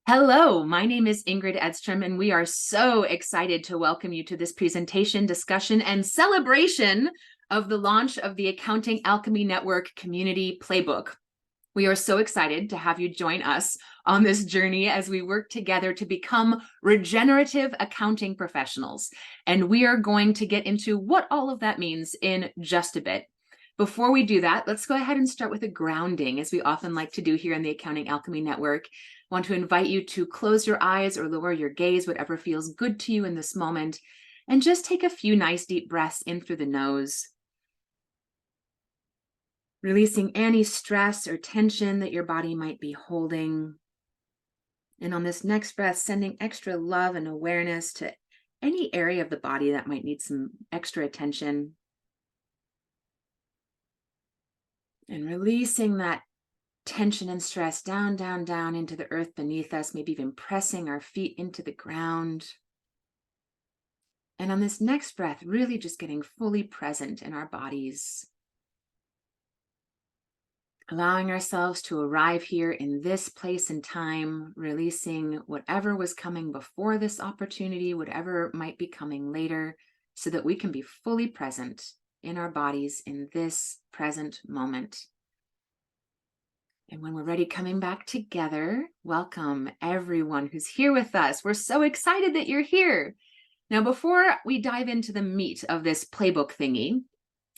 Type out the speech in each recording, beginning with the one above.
Hello, my name is Ingrid Edstrom, and we are so excited to welcome you to this presentation, discussion, and celebration of the launch of the Accounting Alchemy Network Community Playbook. We are so excited to have you join us on this journey as we work together to become regenerative accounting professionals. And we are going to get into what all of that means in just a bit. Before we do that, let's go ahead and start with a grounding, as we often like to do here in the Accounting Alchemy Network. I want to invite you to close your eyes or lower your gaze, whatever feels good to you in this moment, and just take a few nice deep breaths in through the nose, releasing any stress or tension that your body might be holding. And on this next breath, sending extra love and awareness to any area of the body that might need some extra attention. And releasing that tension and stress down, down, down into the earth beneath us, maybe even pressing our feet into the ground. And on this next breath, really just getting fully present in our bodies. Allowing ourselves to arrive here in this place and time, releasing whatever was coming before this opportunity, whatever might be coming later, so that we can be fully present in our bodies in this present moment. And when we're ready, coming back together, welcome everyone who's here with us. We're so excited that you're here. Now, before we dive into the meat of this playbook thingy,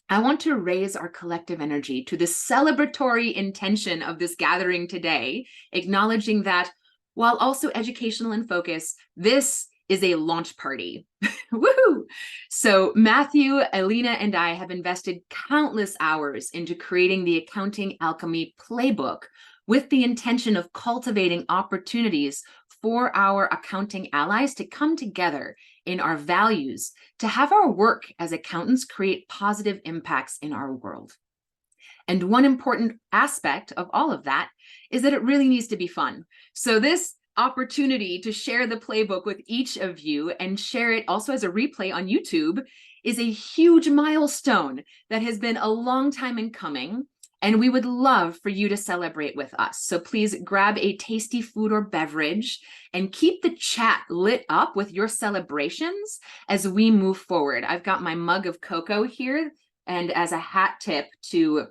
I want to raise our collective energy to the celebratory intention of this gathering today, acknowledging that while also educational in focus, this is a launch party. Woohoo! So Matthew, Alina, and I have invested countless hours into creating the Accounting Alchemy Playbook with the intention of cultivating opportunities for our accounting allies to come together in our values, to have our work as accountants create positive impacts in our world. And one important aspect of all of that is that it really needs to be fun. So this opportunity to share the playbook with each of you and share it also as a replay on YouTube is a huge milestone that has been a long time in coming, and we would love for you to celebrate with us. So please grab a tasty food or beverage and keep the chat lit up with your celebrations as we move forward. I've got my mug of cocoa here, and as a hat tip to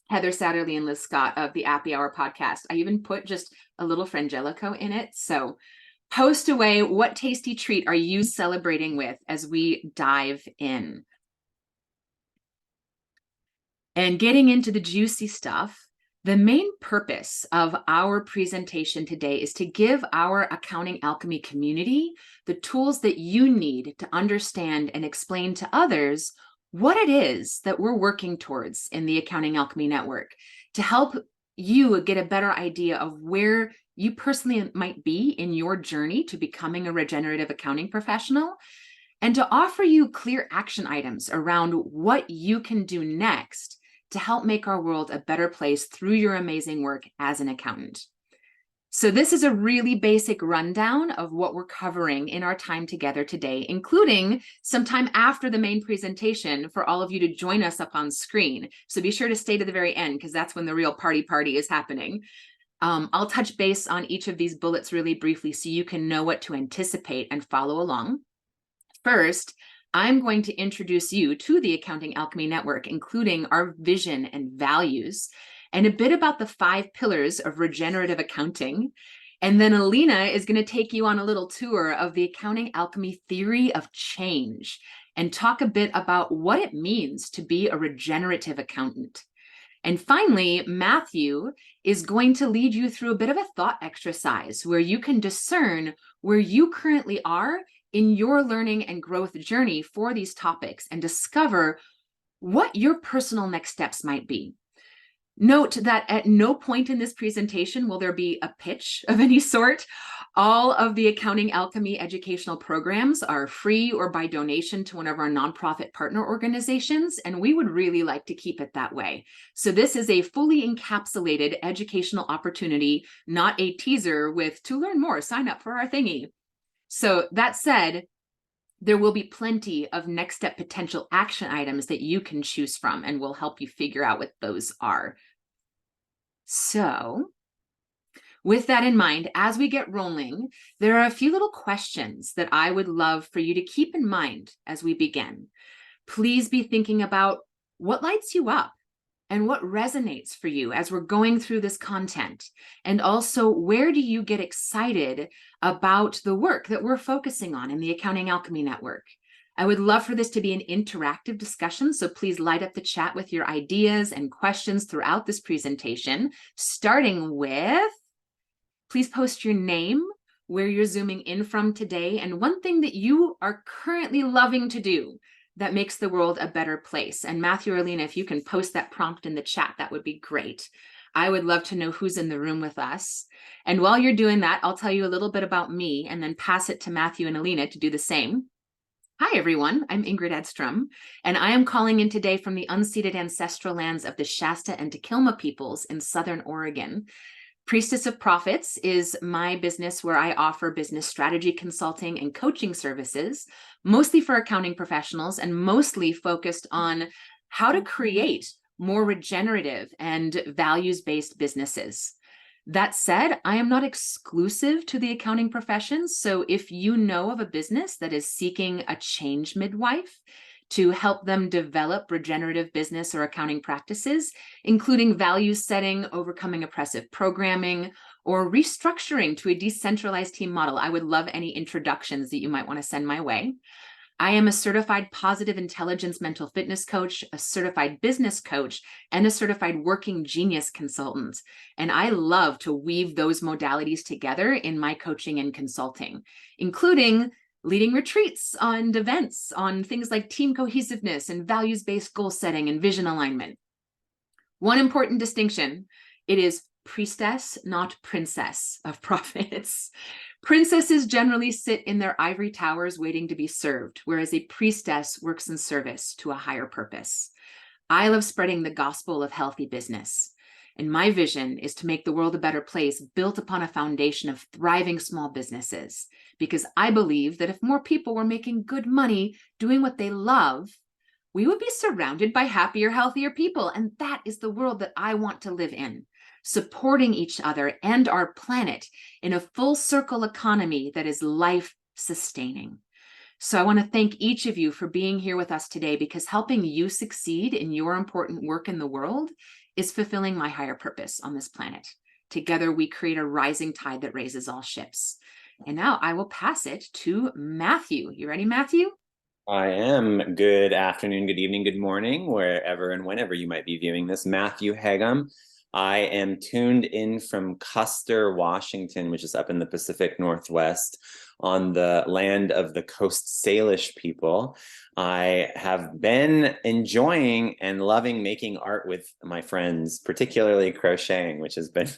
Heather Satterley and Liz Scott of the Appy Hour podcast, I even put just a little Frangelico in it. So post away, what tasty treat are you celebrating with as we dive in? And getting into the juicy stuff, the main purpose of our presentation today is to give our Accounting Alchemy community the tools that you need to understand and explain to others what it is that we're working towards in the Accounting Alchemy Network, to help you get a better idea of where you personally might be in your journey to becoming a regenerative accounting professional, and to offer you clear action items around what you can do next to help make our world a better place through your amazing work as an accountant. So this is a really basic rundown of what we're covering in our time together today, including some time after the main presentation for all of you to join us up on screen. So be sure to stay to the very end, because that's when the real party is happening. I'll touch base on each of these bullets really briefly so you can know what to anticipate and follow along. First, I'm going to introduce you to the Accounting Alchemy Network, including our vision and values, and a bit about the 5 pillars of regenerative accounting. And then Alina is going to take you on a little tour of the Accounting Alchemy theory of change and talk a bit about what it means to be a regenerative accountant. And finally, Matthew is going to lead you through a bit of a thought exercise where you can discern where you currently are in your learning and growth journey for these topics and discover what your personal next steps might be. Note that at no point in this presentation will there be a pitch of any sort. All of the Accounting Alchemy educational programs are free or by donation to one of our nonprofit partner organizations, and we would really like to keep it that way. So this is a fully encapsulated educational opportunity, not a teaser with to learn more, sign up for our thingy. So that said, there will be plenty of next step potential action items that you can choose from, and we'll help you figure out what those are. So With that in mind, as we get rolling, there are a few little questions that I would love for you to keep in mind as we begin. Please be thinking about what lights you up and what resonates for you as we're going through this content. And also, where do you get excited about the work that we're focusing on in the Accounting Alchemy Network? I would love for this to be an interactive discussion, so please light up the chat with your ideas and questions throughout this presentation, starting with, please post your name, where you're zooming in from today, and one thing that you are currently loving to do that makes the world a better place. And Matthew or Alina, if you can post that prompt in the chat, that would be great. I would love to know who's in the room with us. And while you're doing that, I'll tell you a little bit about me and then pass it to Matthew and Alina to do the same. Hi, everyone. I'm Ingrid Edstrom, and I am calling in today from the unceded ancestral lands of the Shasta and Tequilma peoples in Southern Oregon. Priestess of Profits is my business where I offer business strategy consulting and coaching services, mostly for accounting professionals and mostly focused on how to create more regenerative and values-based businesses. That said, I am not exclusive to the accounting profession. So if you know of a business that is seeking a change midwife to help them develop regenerative business or accounting practices, including value setting, overcoming oppressive programming, or restructuring to a decentralized team model, I would love any introductions that you might want to send my way. I am a certified positive intelligence mental fitness coach, a certified business coach, and a certified working genius consultant. And I love to weave those modalities together in my coaching and consulting, including leading retreats and events on things like team cohesiveness and values-based goal setting and vision alignment. One important distinction, it is priestess, not princess of profits. Princesses generally sit in their ivory towers waiting to be served, whereas a priestess works in service to a higher purpose. I love spreading the gospel of healthy business. And my vision is to make the world a better place built upon a foundation of thriving small businesses. Because I believe that if more people were making good money doing what they love, we would be surrounded by happier, healthier people. And that is the world that I want to live in, supporting each other and our planet in a full circle economy that is life sustaining. So I want to thank each of you for being here with us today, because helping you succeed in your important work in the world is fulfilling my higher purpose on this planet. Together, we create a rising tide that raises all ships. And now I will pass it to Matthew. You ready, Matthew? I am. Good afternoon, good evening, good morning, wherever and whenever you might be viewing this. Matthew Hagum. I am tuned in from Custer, Washington, which is up in the Pacific Northwest on the land of the Coast Salish people. I have been enjoying and loving making art with my friends, particularly crocheting, which has been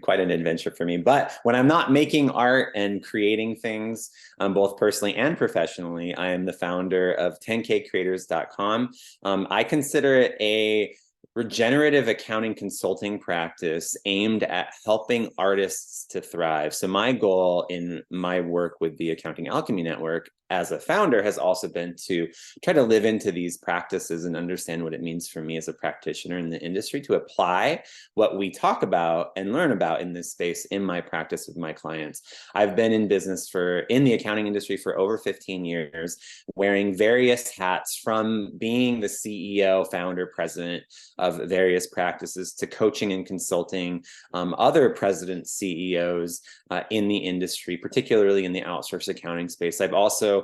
quite an adventure for me. But when I'm not making art and creating things, both personally and professionally, I am the founder of 10kcreators.com. I consider it a regenerative accounting consulting practice aimed at helping artists to thrive. So my goal in my work with the Accounting Alchemy Network as a founder has also been to try to live into these practices and understand what it means for me as a practitioner in the industry to apply what we talk about and learn about in this space in my practice with my clients. I've been in business in the accounting industry for over 15 years, wearing various hats, from being the CEO, founder, president of various practices to coaching and consulting other presidents, CEOs in the industry, particularly in the outsourced accounting space. I've also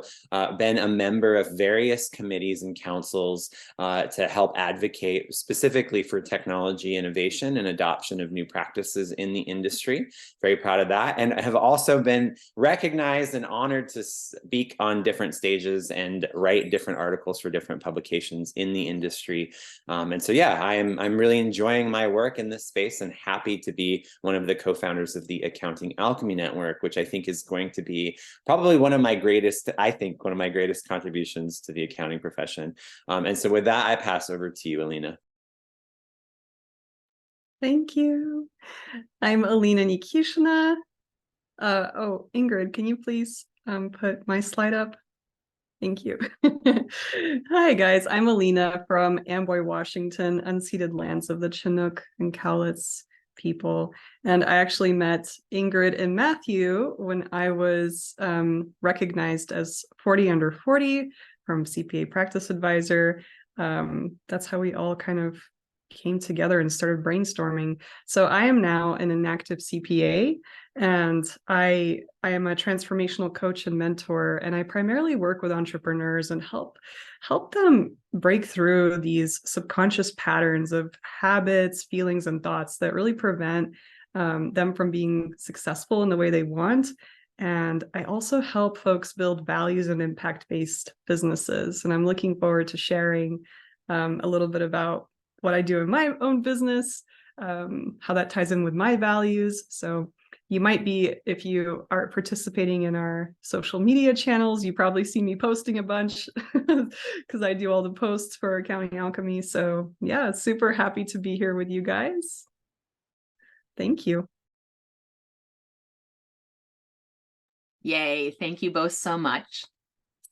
been a member of various committees and councils to help advocate specifically for technology innovation and adoption of new practices in the industry. Very proud of that. And have also been recognized and honored to speak on different stages and write different articles for different publications in the industry. And so, yeah, I'm really enjoying my work in this space and happy to be one of the co-founders of the Accounting Alchemy Network, which I think is going to be probably one of my greatest contributions to the accounting profession. And so with that, I pass over to you, Alina. Thank you. I'm Alina Nikishina. Oh, Ingrid, can you please put my slide up? Thank you. Hi, guys. I'm Alina from Amboy, Washington, unceded lands of the Chinook and Cowlitz people. And I actually met Ingrid and Matthew when I was recognized as 40 under 40 from CPA Practice Advisor. That's how we all kind of came together and started brainstorming. So I am now an active CPA, and I am a transformational coach and mentor, and I primarily work with entrepreneurs and help them break through these subconscious patterns of habits, feelings, and thoughts that really prevent them from being successful in the way they want. And I also help folks build values and impact-based businesses. And I'm looking forward to sharing a little bit about what I do in my own business, how that ties in with my values. So you might be, if you are participating in our social media channels, you probably see me posting a bunch because I do all the posts for Accounting Alchemy. So yeah, super happy to be here with you guys. Thank you. Yay, thank you both so much.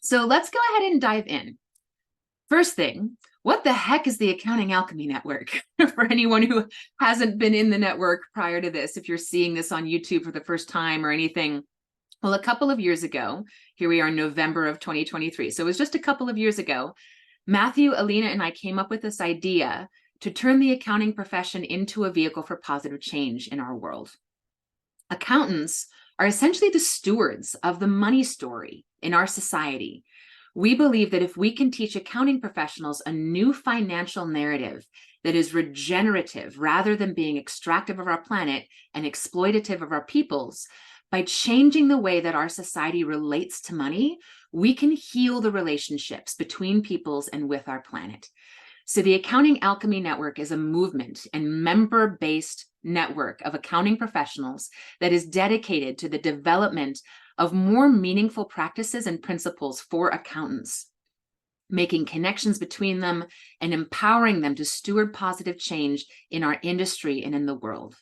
So let's go ahead and dive in. First thing, what the heck is the Accounting Alchemy Network? For anyone who hasn't been in the network prior to this, if you're seeing this on YouTube for the first time or anything, well, a couple of years ago, here we are in November of 2023. So it was just a couple of years ago, Matthew, Alina, and I came up with this idea to turn the accounting profession into a vehicle for positive change in our world. Accountants are essentially the stewards of the money story in our society. We believe that if we can teach accounting professionals a new financial narrative that is regenerative rather than being extractive of our planet and exploitative of our peoples, by changing the way that our society relates to money, we can heal the relationships between peoples and with our planet. So the Accounting Alchemy Network is a movement and member-based network of accounting professionals that is dedicated to the development of more meaningful practices and principles for accountants, making connections between them and empowering them to steward positive change in our industry and in the world.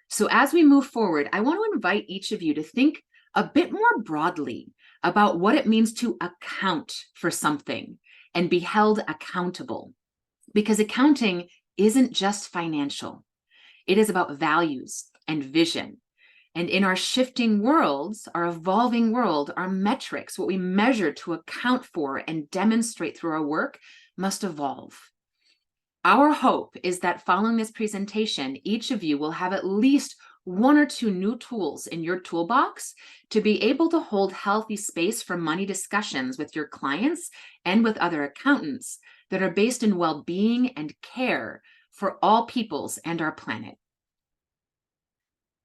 So as we move forward, I want to invite each of you to think a bit more broadly about what it means to account for something and be held accountable. Because accounting isn't just financial. It is about values and vision. And in our shifting worlds, our evolving world, our metrics, what we measure to account for and demonstrate through our work, must evolve. Our hope is that following this presentation, each of you will have at least one or two new tools in your toolbox to be able to hold healthy space for money discussions with your clients and with other accountants that are based in well-being and care for all peoples and our planet.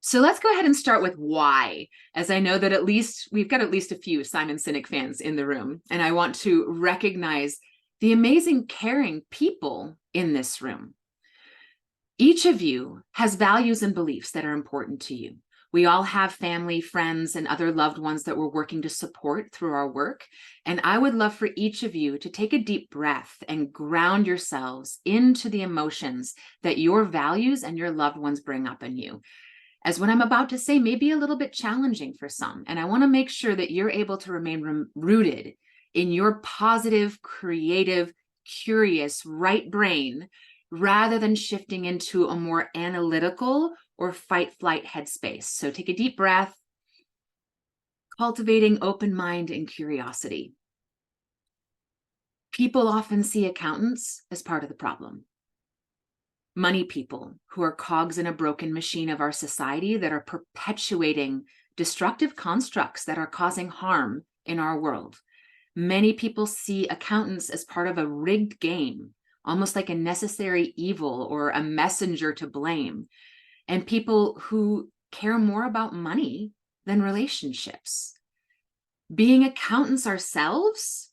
So let's go ahead and start with why, as I know that we've got at least a few Simon Sinek fans in the room, and I want to recognize the amazing, caring people in this room. Each of you has values and beliefs that are important to you. We all have family, friends, and other loved ones that we're working to support through our work. And I would love for each of you to take a deep breath and ground yourselves into the emotions that your values and your loved ones bring up in you. As what I'm about to say may be a little bit challenging for some, and I want to make sure that you're able to remain rooted in your positive, creative, curious, right brain, rather than shifting into a more analytical or fight-flight headspace. So take a deep breath, cultivating open mind and curiosity. People often see accountants as part of the problem. Money people who are cogs in a broken machine of our society that are perpetuating destructive constructs that are causing harm in our world. Many people see accountants as part of a rigged game, almost like a necessary evil or a messenger to blame. And people who care more about money than relationships. Being accountants ourselves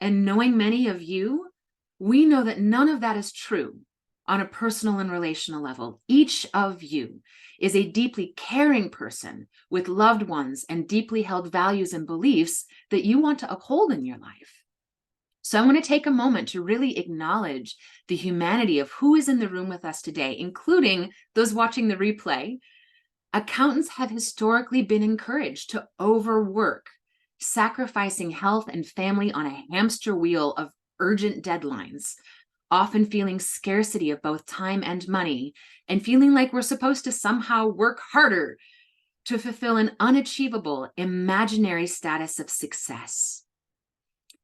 and knowing many of you, we know that none of that is true on a personal and relational level. Each of you is a deeply caring person with loved ones and deeply held values and beliefs that you want to uphold in your life. So I want to take a moment to really acknowledge the humanity of who is in the room with us today, including those watching the replay. Accountants have historically been encouraged to overwork, sacrificing health and family on a hamster wheel of urgent deadlines. often feeling scarcity of both time and money, and feeling like we're supposed to somehow work harder to fulfill an unachievable imaginary status of success.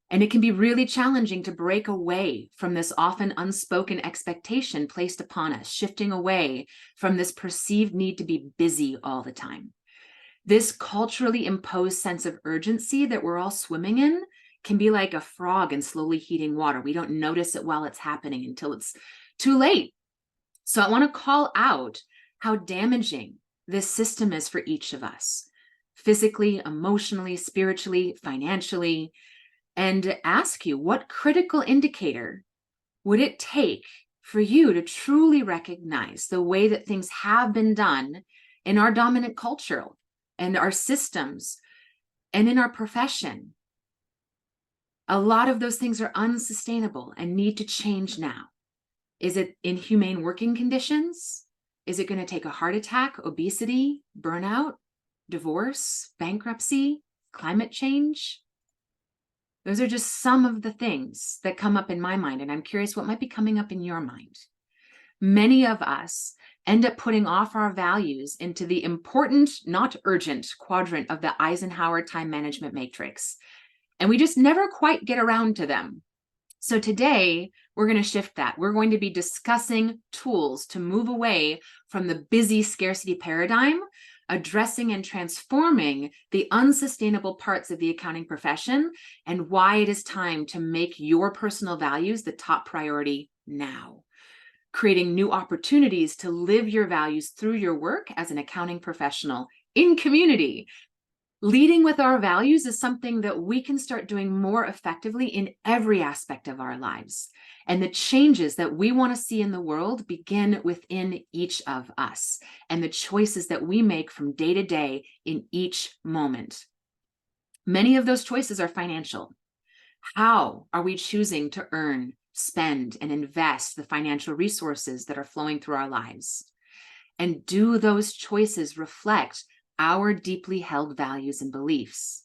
And it can be really challenging to break away from this often unspoken expectation placed upon us, shifting away from this perceived need to be busy all the time. This culturally imposed sense of urgency that we're all swimming in can be like a frog in slowly heating water. We don't notice it while it's happening until it's too late. So I want to call out how damaging this system is for each of us, physically, emotionally, spiritually, financially, and ask you, what critical indicator would it take for you to truly recognize the way that things have been done in our dominant culture and our systems and in our profession? A lot of those things are unsustainable and need to change now. Is it inhumane working conditions? Is it going to take a heart attack, obesity, burnout, divorce, bankruptcy, climate change? Those are just some of the things that come up in my mind, and I'm curious what might be coming up in your mind. Many of us end up putting off our values into the important, not urgent quadrant of the Eisenhower time management matrix, and we just never quite get around to them. So today, we're going to shift that. We're going to be discussing tools to move away from the busy scarcity paradigm, addressing and transforming the unsustainable parts of the accounting profession, and why it is time to make your personal values the top priority now. Creating new opportunities to live your values through your work as an accounting professional in community. Leading with our values is something that we can start doing more effectively in every aspect of our lives. And the changes that we want to see in the world begin within each of us and the choices that we make from day to day in each moment. Many of those choices are financial. How are we choosing to earn, spend, and invest the financial resources that are flowing through our lives? And do those choices reflect our deeply held values and beliefs?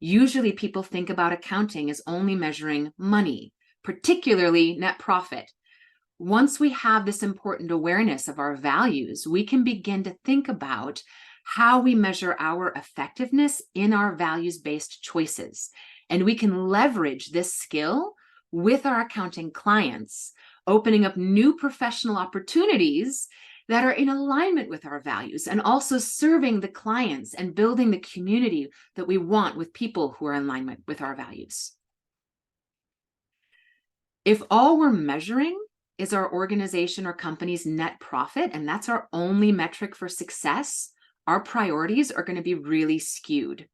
Usually people think about accounting as only measuring money, particularly net profit. Once we have this important awareness of our values, we can begin to think about how we measure our effectiveness in our values-based choices. And we can leverage this skill with our accounting clients, opening up new professional opportunities that are in alignment with our values, and also serving the clients and building the community that we want with people who are in alignment with our values. If all we're measuring is our organization or company's net profit, and that's our only metric for success, our priorities are going to be really skewed.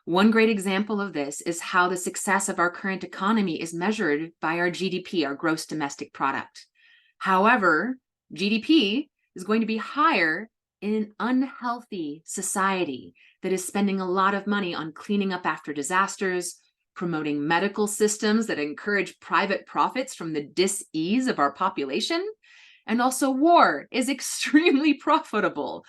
One great example of this is how the success of our current economy is measured by our GDP, our gross domestic product. However, GDP is going to be higher in an unhealthy society that is spending a lot of money on cleaning up after disasters, promoting medical systems that encourage private profits from the dis-ease of our population, and also war is extremely profitable.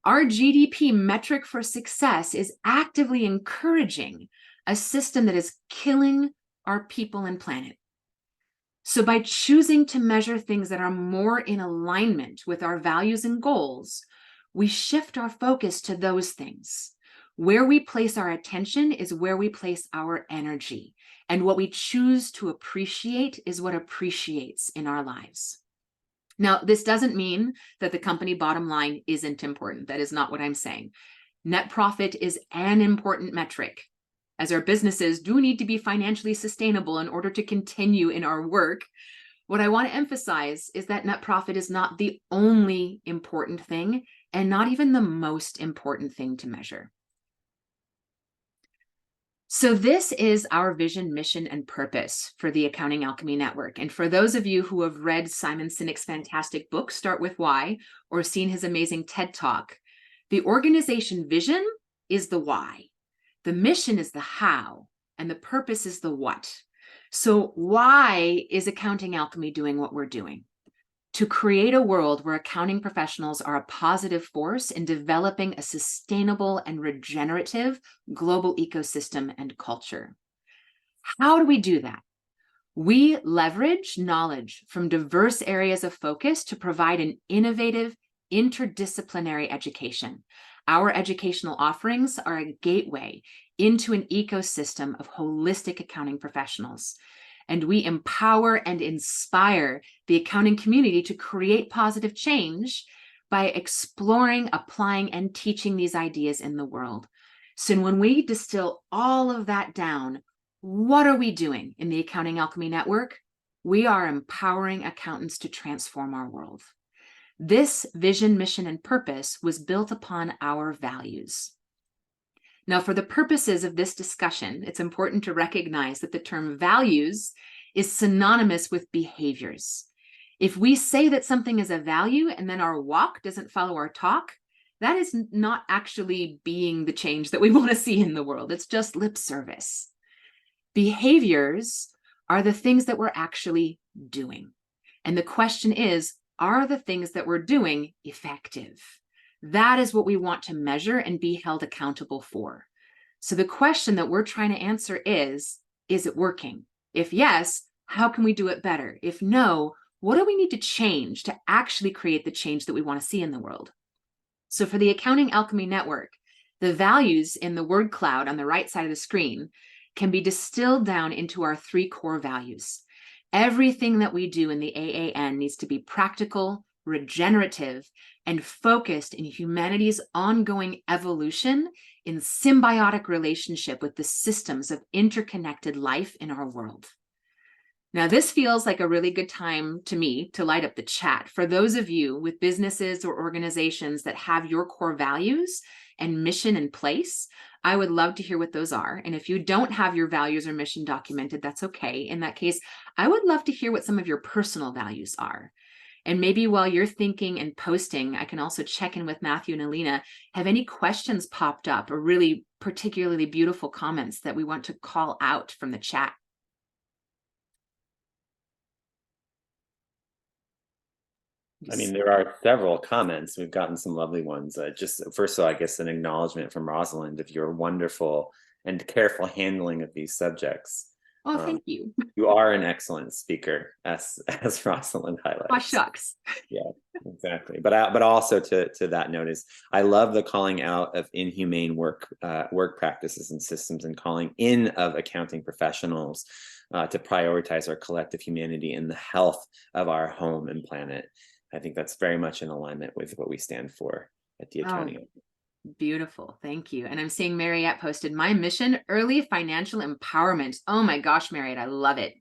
Our GDP metric for success is actively encouraging a system that is killing our people and planet. So by choosing to measure things that are more in alignment with our values and goals, we shift our focus to those things. Where we place our attention is where we place our energy. And what we choose to appreciate is what appreciates in our lives. Now, this doesn't mean that the company bottom line isn't important. That is not what I'm saying. Net profit is an important metric, as our businesses do need to be financially sustainable in order to continue in our work. What I want to emphasize is that net profit is not the only important thing and not even the most important thing to measure. So this is our vision, mission, and purpose for the Accounting Alchemy Network. And for those of you who have read Simon Sinek's fantastic book, Start With Why, or seen his amazing TED Talk, the organization vision is the why. The mission is the how, and the purpose is the what. So why is Accounting Alchemy doing what we're doing? To create a world where accounting professionals are a positive force in developing a sustainable and regenerative global ecosystem and culture. How do we do that? We leverage knowledge from diverse areas of focus to provide an innovative, interdisciplinary education. Our educational offerings are a gateway into an ecosystem of holistic accounting professionals. And we empower and inspire the accounting community to create positive change by exploring, applying, and teaching these ideas in the world. So when we distill all of that down, what are we doing in the Accounting Alchemy Network? We are empowering accountants to transform our world. This vision, mission, and purpose was built upon our values. Now, for the purposes of this discussion, it's important to recognize that the term values is synonymous with behaviors. If we say that something is a value and then our walk doesn't follow our talk, that is not actually being the change that we want to see in the world. It's just lip service. Behaviors are the things that we're actually doing. And the question is, are the things that we're doing effective? That is what we want to measure and be held accountable for. So the question that we're trying to answer is it working? If yes, how can we do it better? If no, what do we need to change to actually create the change that we want to see in the world? So for the Accounting Alchemy Network, the values in the word cloud on the right side of the screen can be distilled down into our 3 core values. Everything that we do in the AAN needs to be practical, regenerative, and focused in humanity's ongoing evolution in symbiotic relationship with the systems of interconnected life in our world. Now, this feels like a really good time to me to light up the chat. For those of you with businesses or organizations that have your core values and mission in place, I would love to hear what those are. And if you don't have your values or mission documented, that's okay. In that case, I would love to hear what some of your personal values are. And maybe while you're thinking and posting, I can also check in with Matthew and Alina. Have any questions popped up or really particularly beautiful comments that we want to call out from the chat? I mean, there are several comments. We've gotten some lovely ones. Just first of all, I guess an acknowledgement from Rosalind of your wonderful and careful handling of these subjects. Oh, thank you. You are an excellent speaker, as Rosalind highlights. Oh, shucks. Yeah, exactly. But also to that note is, I love the calling out of inhumane work practices and systems, and calling in of accounting professionals to prioritize our collective humanity and the health of our home and planet. I think that's very much in alignment with what we stand for at the accounting. Beautiful. Thank you. And I'm seeing Mariette posted, my mission, early financial empowerment. Oh my gosh, Mariette, I love it.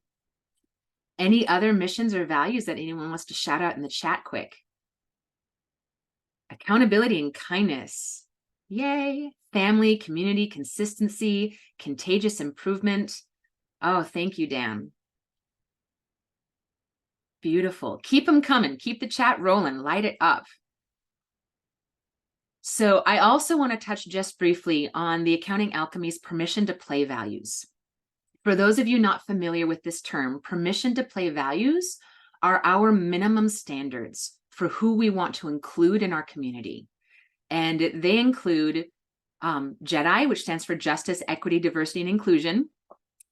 Any other missions or values that anyone wants to shout out in the chat quick? Accountability and kindness. Yay. Family, community, consistency, contagious improvement. Oh, thank you, Dan. Beautiful. Keep them coming. Keep the chat rolling. Light it up. So I also want to touch just briefly on the Accounting Alchemy's permission to play values. For those of you not familiar with this term, permission to play values are our minimum standards for who we want to include in our community. And they include JEDI, which stands for Justice, Equity, Diversity, and Inclusion.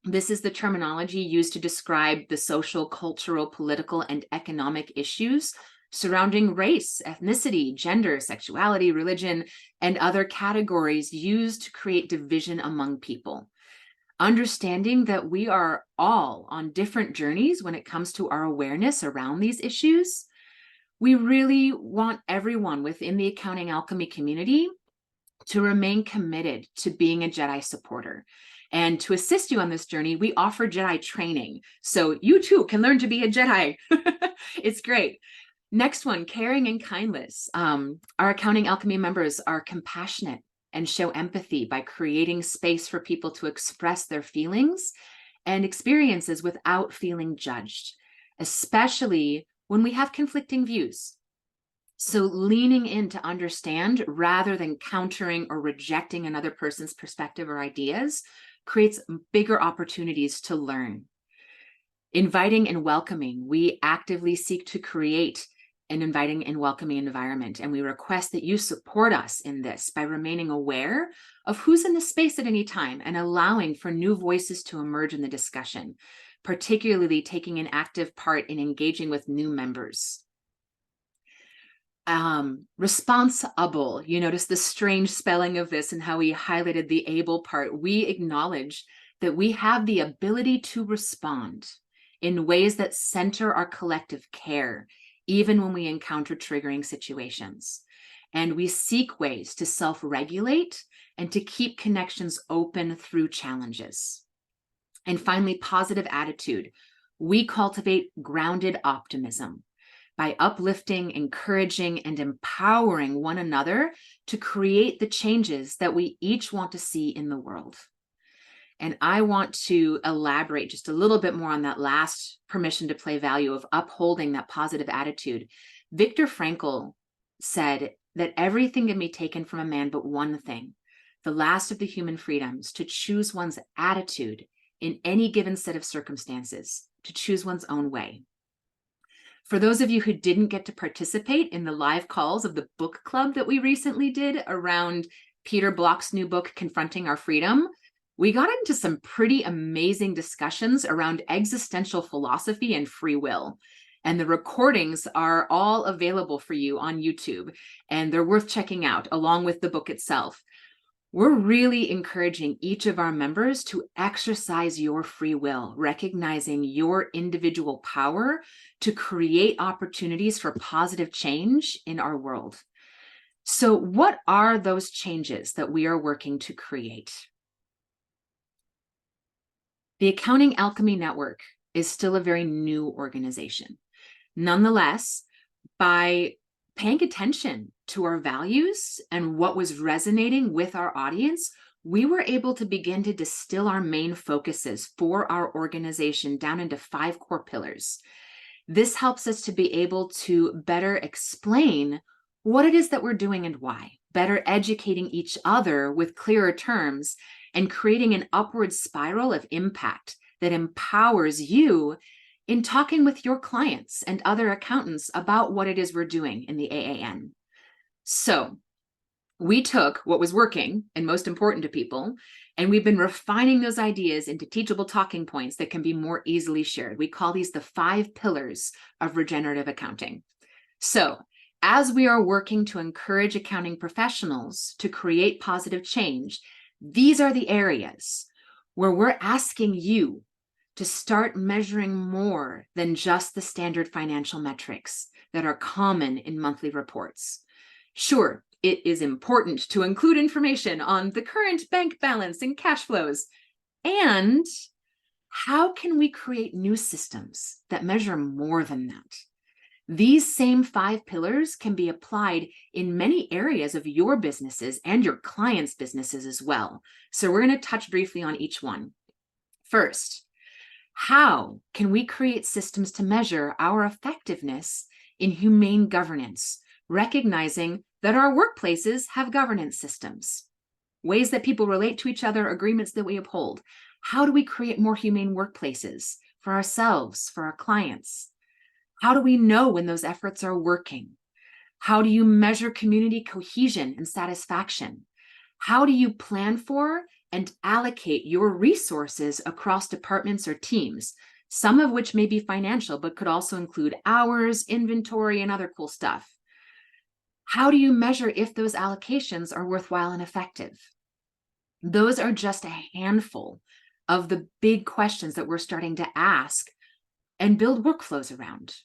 This is the terminology used to describe the social, cultural, political, and economic issues surrounding race, ethnicity, gender, sexuality, religion, and other categories used to create division among people. Understanding that we are all on different journeys when it comes to our awareness around these issues, we really want everyone within the Accounting Alchemy community to remain committed to being a JEDI supporter. And to assist you on this journey, we offer JEDI training. So you too can learn to be a JEDI. It's great. Next one, caring and kindness. Our Accounting Alchemy members are compassionate and show empathy by creating space for people to express their feelings and experiences without feeling judged, especially when we have conflicting views. So leaning in to understand rather than countering or rejecting another person's perspective or ideas creates bigger opportunities to learn. Inviting and welcoming, we actively seek to create an inviting and welcoming environment, and we request that you support us in this by remaining aware of who's in the space at any time and allowing for new voices to emerge in the discussion. particularly taking an active part in engaging with new members. Responsible, you notice the strange spelling of this and how we highlighted the able part. We acknowledge that we have the ability to respond in ways that center our collective care, even when we encounter triggering situations. And we seek ways to self-regulate and to keep connections open through challenges. And finally, positive attitude. We cultivate grounded optimism by uplifting, encouraging, and empowering one another to create the changes that we each want to see in the world. And I want to elaborate just a little bit more on that last permission to play value of upholding that positive attitude. Viktor Frankl said that everything can be taken from a man but one thing, the last of the human freedoms, to choose one's attitude in any given set of circumstances, to choose one's own way. For those of you who didn't get to participate in the live calls of the book club that we recently did around Peter Block's new book, Confronting Our Freedom, we got into some pretty amazing discussions around existential philosophy and free will. And the recordings are all available for you on YouTube, and they're worth checking out along with the book itself. We're really encouraging each of our members to exercise your free will, recognizing your individual power to create opportunities for positive change in our world. So what are those changes that we are working to create? The Accounting Alchemy Network is still a very new organization. Nonetheless, by paying attention to our values and what was resonating with our audience, we were able to begin to distill our main focuses for our organization down into 5 core pillars. This helps us to be able to better explain what it is that we're doing and why, better educating each other with clearer terms, and creating an upward spiral of impact that empowers you in talking with your clients and other accountants about what it is we're doing in the AAN. So we took what was working and most important to people, and we've been refining those ideas into teachable talking points that can be more easily shared. We call these the 5 pillars of regenerative accounting. So as we are working to encourage accounting professionals to create positive change, these are the areas where we're asking you to start measuring more than just the standard financial metrics that are common in monthly reports. Sure, it is important to include information on the current bank balance and cash flows. And how can we create new systems that measure more than that? These same 5 pillars can be applied in many areas of your businesses and your clients' businesses as well. So we're going to touch briefly on each one. First, how can we create systems to measure our effectiveness in humane governance, recognizing that our workplaces have governance systems, ways that people relate to each other, agreements that we uphold? How do we create more humane workplaces for ourselves, for our clients? How do we know when those efforts are working? How do you measure community cohesion and satisfaction? How do you plan for and allocate your resources across departments or teams, some of which may be financial, but could also include hours, inventory, and other cool stuff? How do you measure if those allocations are worthwhile and effective? Those are just a handful of the big questions that we're starting to ask and build workflows around.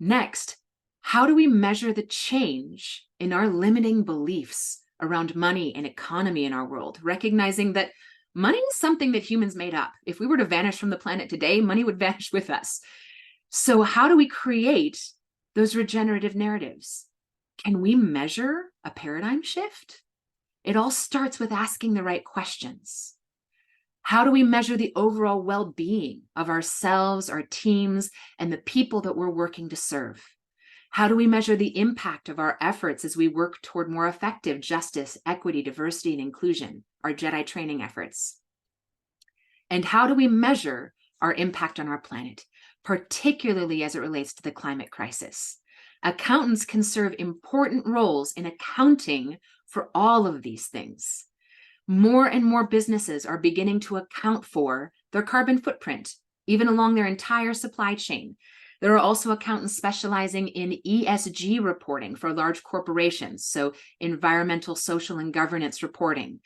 Next, how do we measure the change in our limiting beliefs around money and economy in our world, recognizing that money is something that humans made up? If we were to vanish from the planet today, money would vanish with us. So how do we create those regenerative narratives? Can we measure a paradigm shift? It all starts with asking the right questions. How do we measure the overall well-being of ourselves, our teams, and the people that we're working to serve? How do we measure the impact of our efforts as we work toward more effective justice, equity, diversity, and inclusion, our Jedi training efforts? And how do we measure our impact on our planet, particularly as it relates to the climate crisis? Accountants can serve important roles in accounting for all of these things. More and more businesses are beginning to account for their carbon footprint, even along their entire supply chain. There are also accountants specializing in ESG reporting for large corporations, so environmental, social, and governance reporting.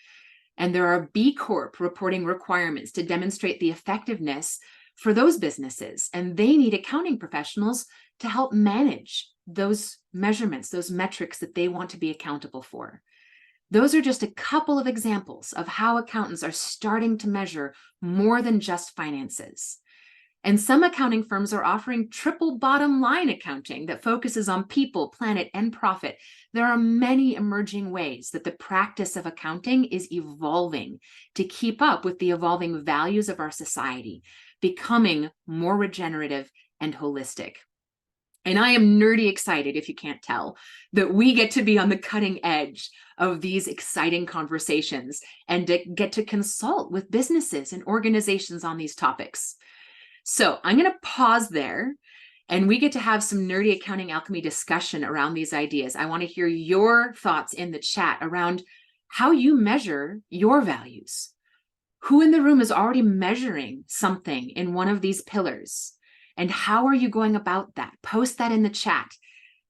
And there are B Corp reporting requirements to demonstrate the effectiveness for those businesses. And they need accounting professionals to help manage those measurements, those metrics that they want to be accountable for. Those are just a couple of examples of how accountants are starting to measure more than just finances. And some accounting firms are offering triple bottom line accounting that focuses on people, planet, and profit. There are many emerging ways that the practice of accounting is evolving to keep up with the evolving values of our society, becoming more regenerative and holistic. And I am nerdy excited, if you can't tell, that we get to be on the cutting edge of these exciting conversations and to get to consult with businesses and organizations on these topics. So I'm going to pause there, and we get to have some nerdy accounting alchemy discussion around these ideas. I want to hear your thoughts in the chat around how you measure your values. Who in the room is already measuring something in one of these pillars? And how are you going about that? Post that in the chat,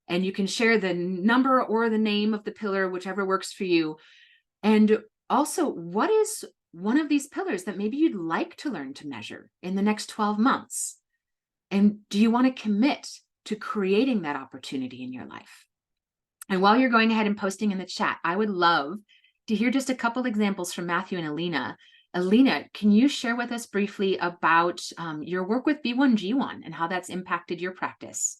and you can share the number or the name of the pillar, whichever works for you. And also, what is one of these pillars that maybe you'd like to learn to measure in the next 12 months? And do you want to commit to creating that opportunity in your life? And while you're going ahead and posting in the chat, I would love to hear just a couple examples from Matthew and Alina. Alina, can you share with us briefly about your work with B1G1 and how that's impacted your practice?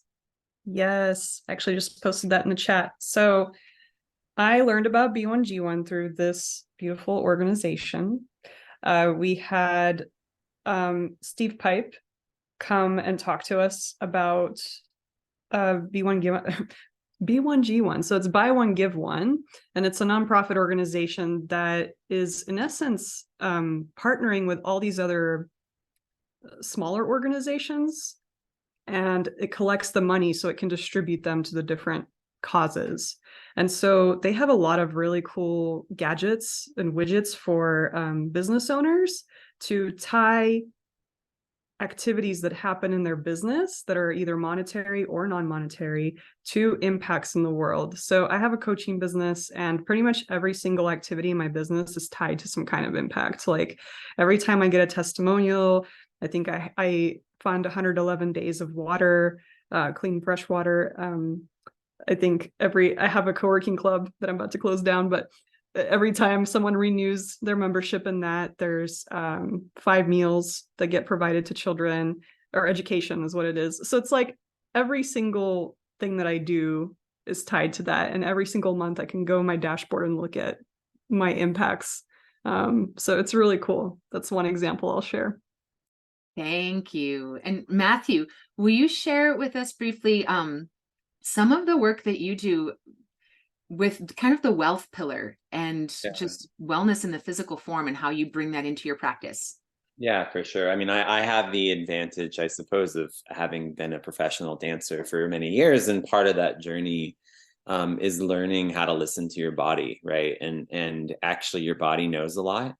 Yes, actually just posted that in the chat. So I learned about B1G1 through this beautiful organization. We had Steve Pipe come and talk to us about B1G1. So it's buy one, give one. And it's a nonprofit organization that is, in essence, partnering with all these other smaller organizations. And it collects the money so it can distribute them to the different causes. And so they have a lot of really cool gadgets and widgets for business owners to tie activities that happen in their business that are either monetary or non-monetary to impacts in the world. So I have a coaching business, and pretty much every single activity in my business is tied to some kind of impact. Like every time I get a testimonial, I think I fund 111 days of water, clean fresh water. I think I have a co-working club that I'm about to close down, but every time someone renews their membership in that, there's 5 meals that get provided to children, or education is what it is. So it's like every single thing that I do is tied to that. And every single month I can go on my dashboard and look at my impacts. So it's really cool. That's one example I'll share. Thank you. And Matthew, will you share with us briefly some of the work that you do with kind of the wealth pillar and just wellness in the physical form, and how you bring that into your practice? Yeah, for sure. I mean, I have the advantage, I suppose, of having been a professional dancer for many years. And part of that journey is learning how to listen to your body, right? And actually your body knows a lot.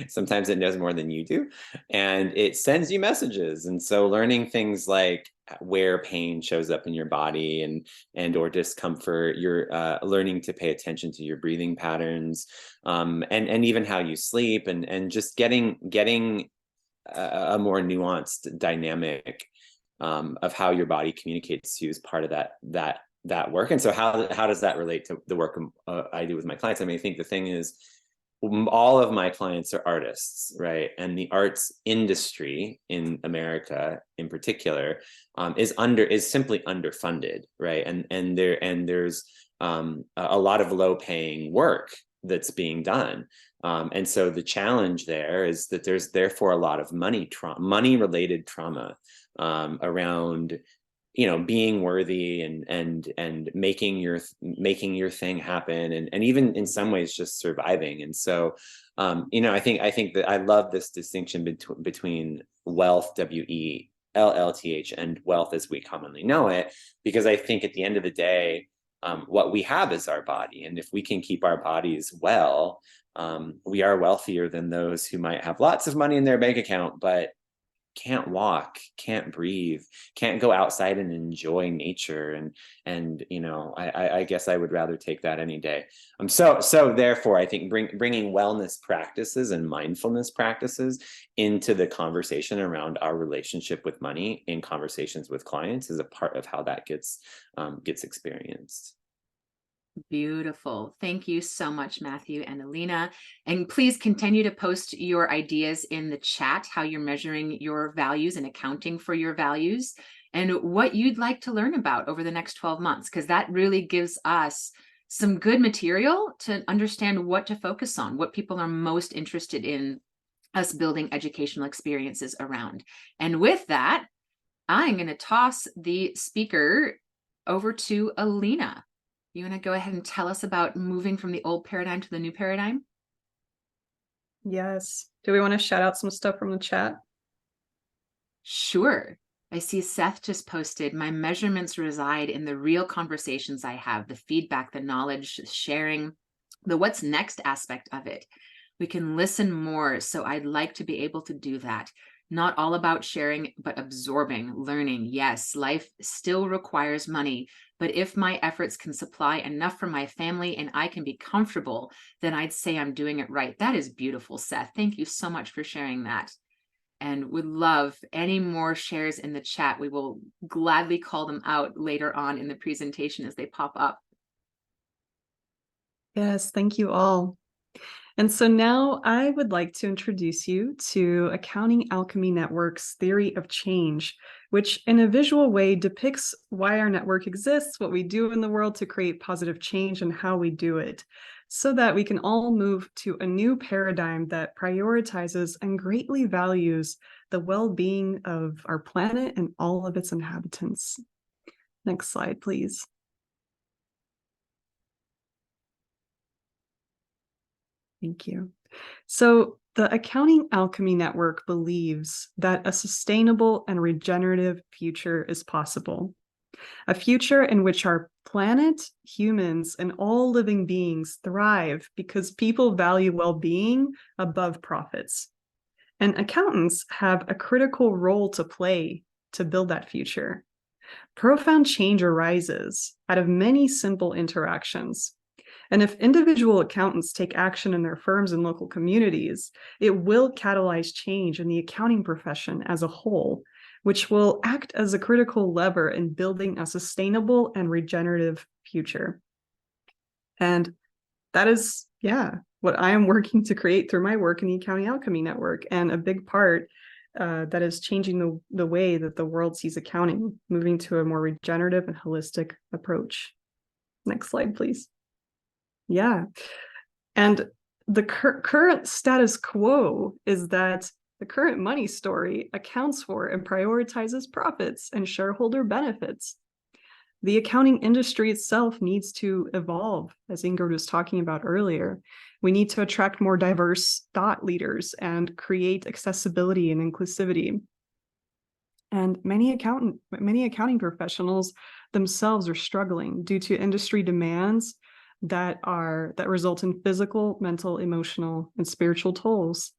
Sometimes it knows more than you do, and it sends you messages. And so learning things like where pain shows up in your body and or discomfort, you're learning to pay attention to your breathing patterns, and even how you sleep, and just getting a more nuanced dynamic of how your body communicates to you is part of that work. And so how does that relate to the work I do with my clients? I mean, I think the thing is, all of my clients are artists, right? And the arts industry in America in particular is simply underfunded, right? And there's a lot of low paying work that's being done. And so the challenge there is that there's therefore a lot of money related trauma around being worthy and making your thing happen, and even in some ways just surviving. And so I think that I love this distinction between wealth, WELLTH, and wealth as we commonly know it, because I think at the end of the day, what we have is our body, and if we can keep our bodies well, we are wealthier than those who might have lots of money in their bank account but can't walk, can't breathe, can't go outside and enjoy nature. And you know, I guess I would rather take that any day. So therefore, I think bringing wellness practices and mindfulness practices into the conversation around our relationship with money in conversations with clients is a part of how that gets experienced. Beautiful. Thank you so much, Matthew and Alina. And please continue to post your ideas in the chat, how you're measuring your values and accounting for your values, and what you'd like to learn about over the next 12 months, because that really gives us some good material to understand what to focus on, what people are most interested in us building educational experiences around. And with that, I'm going to toss the speaker over to Alina. You want to go ahead and tell us about moving from the old paradigm to the new paradigm? Yes. Do we want to shout out some stuff from the chat? Sure. I see Seth just posted, my measurements reside in the real conversations I have, the feedback, the knowledge sharing, the what's next aspect of it. We can listen more. So I'd like to be able to do that. Not all about sharing, but absorbing, learning. Yes, life still requires money, but if my efforts can supply enough for my family and I can be comfortable, then I'd say I'm doing it right. That is beautiful, Seth. Thank you so much for sharing that. And would love any more shares in the chat. We will gladly call them out later on in the presentation as they pop up. Yes, thank you all. And so now I would like to introduce you to Accounting Alchemy Network's theory of change, which in a visual way depicts why our network exists, what we do in the world to create positive change, and how we do it, so that we can all move to a new paradigm that prioritizes and greatly values the well-being of our planet and all of its inhabitants. Next slide, please. Thank you. So the Accounting Alchemy Network believes that a sustainable and regenerative future is possible. A future in which our planet, humans, and all living beings thrive because people value well-being above profits. And accountants have a critical role to play to build that future. Profound change arises out of many simple interactions. And if individual accountants take action in their firms and local communities, it will catalyze change in the accounting profession as a whole, which will act as a critical lever in building a sustainable and regenerative future. And that is, what I am working to create through my work in the Accounting Alchemy Network. And a big part that is changing the way that the world sees accounting, moving to a more regenerative and holistic approach. Next slide, please. Yeah. And the current status quo is that the current money story accounts for and prioritizes profits and shareholder benefits. The accounting industry itself needs to evolve, as Ingrid was talking about earlier. We need to attract more diverse thought leaders and create accessibility and inclusivity. And many accounting professionals themselves are struggling due to industry demands that result in physical, mental, emotional, and spiritual tolls.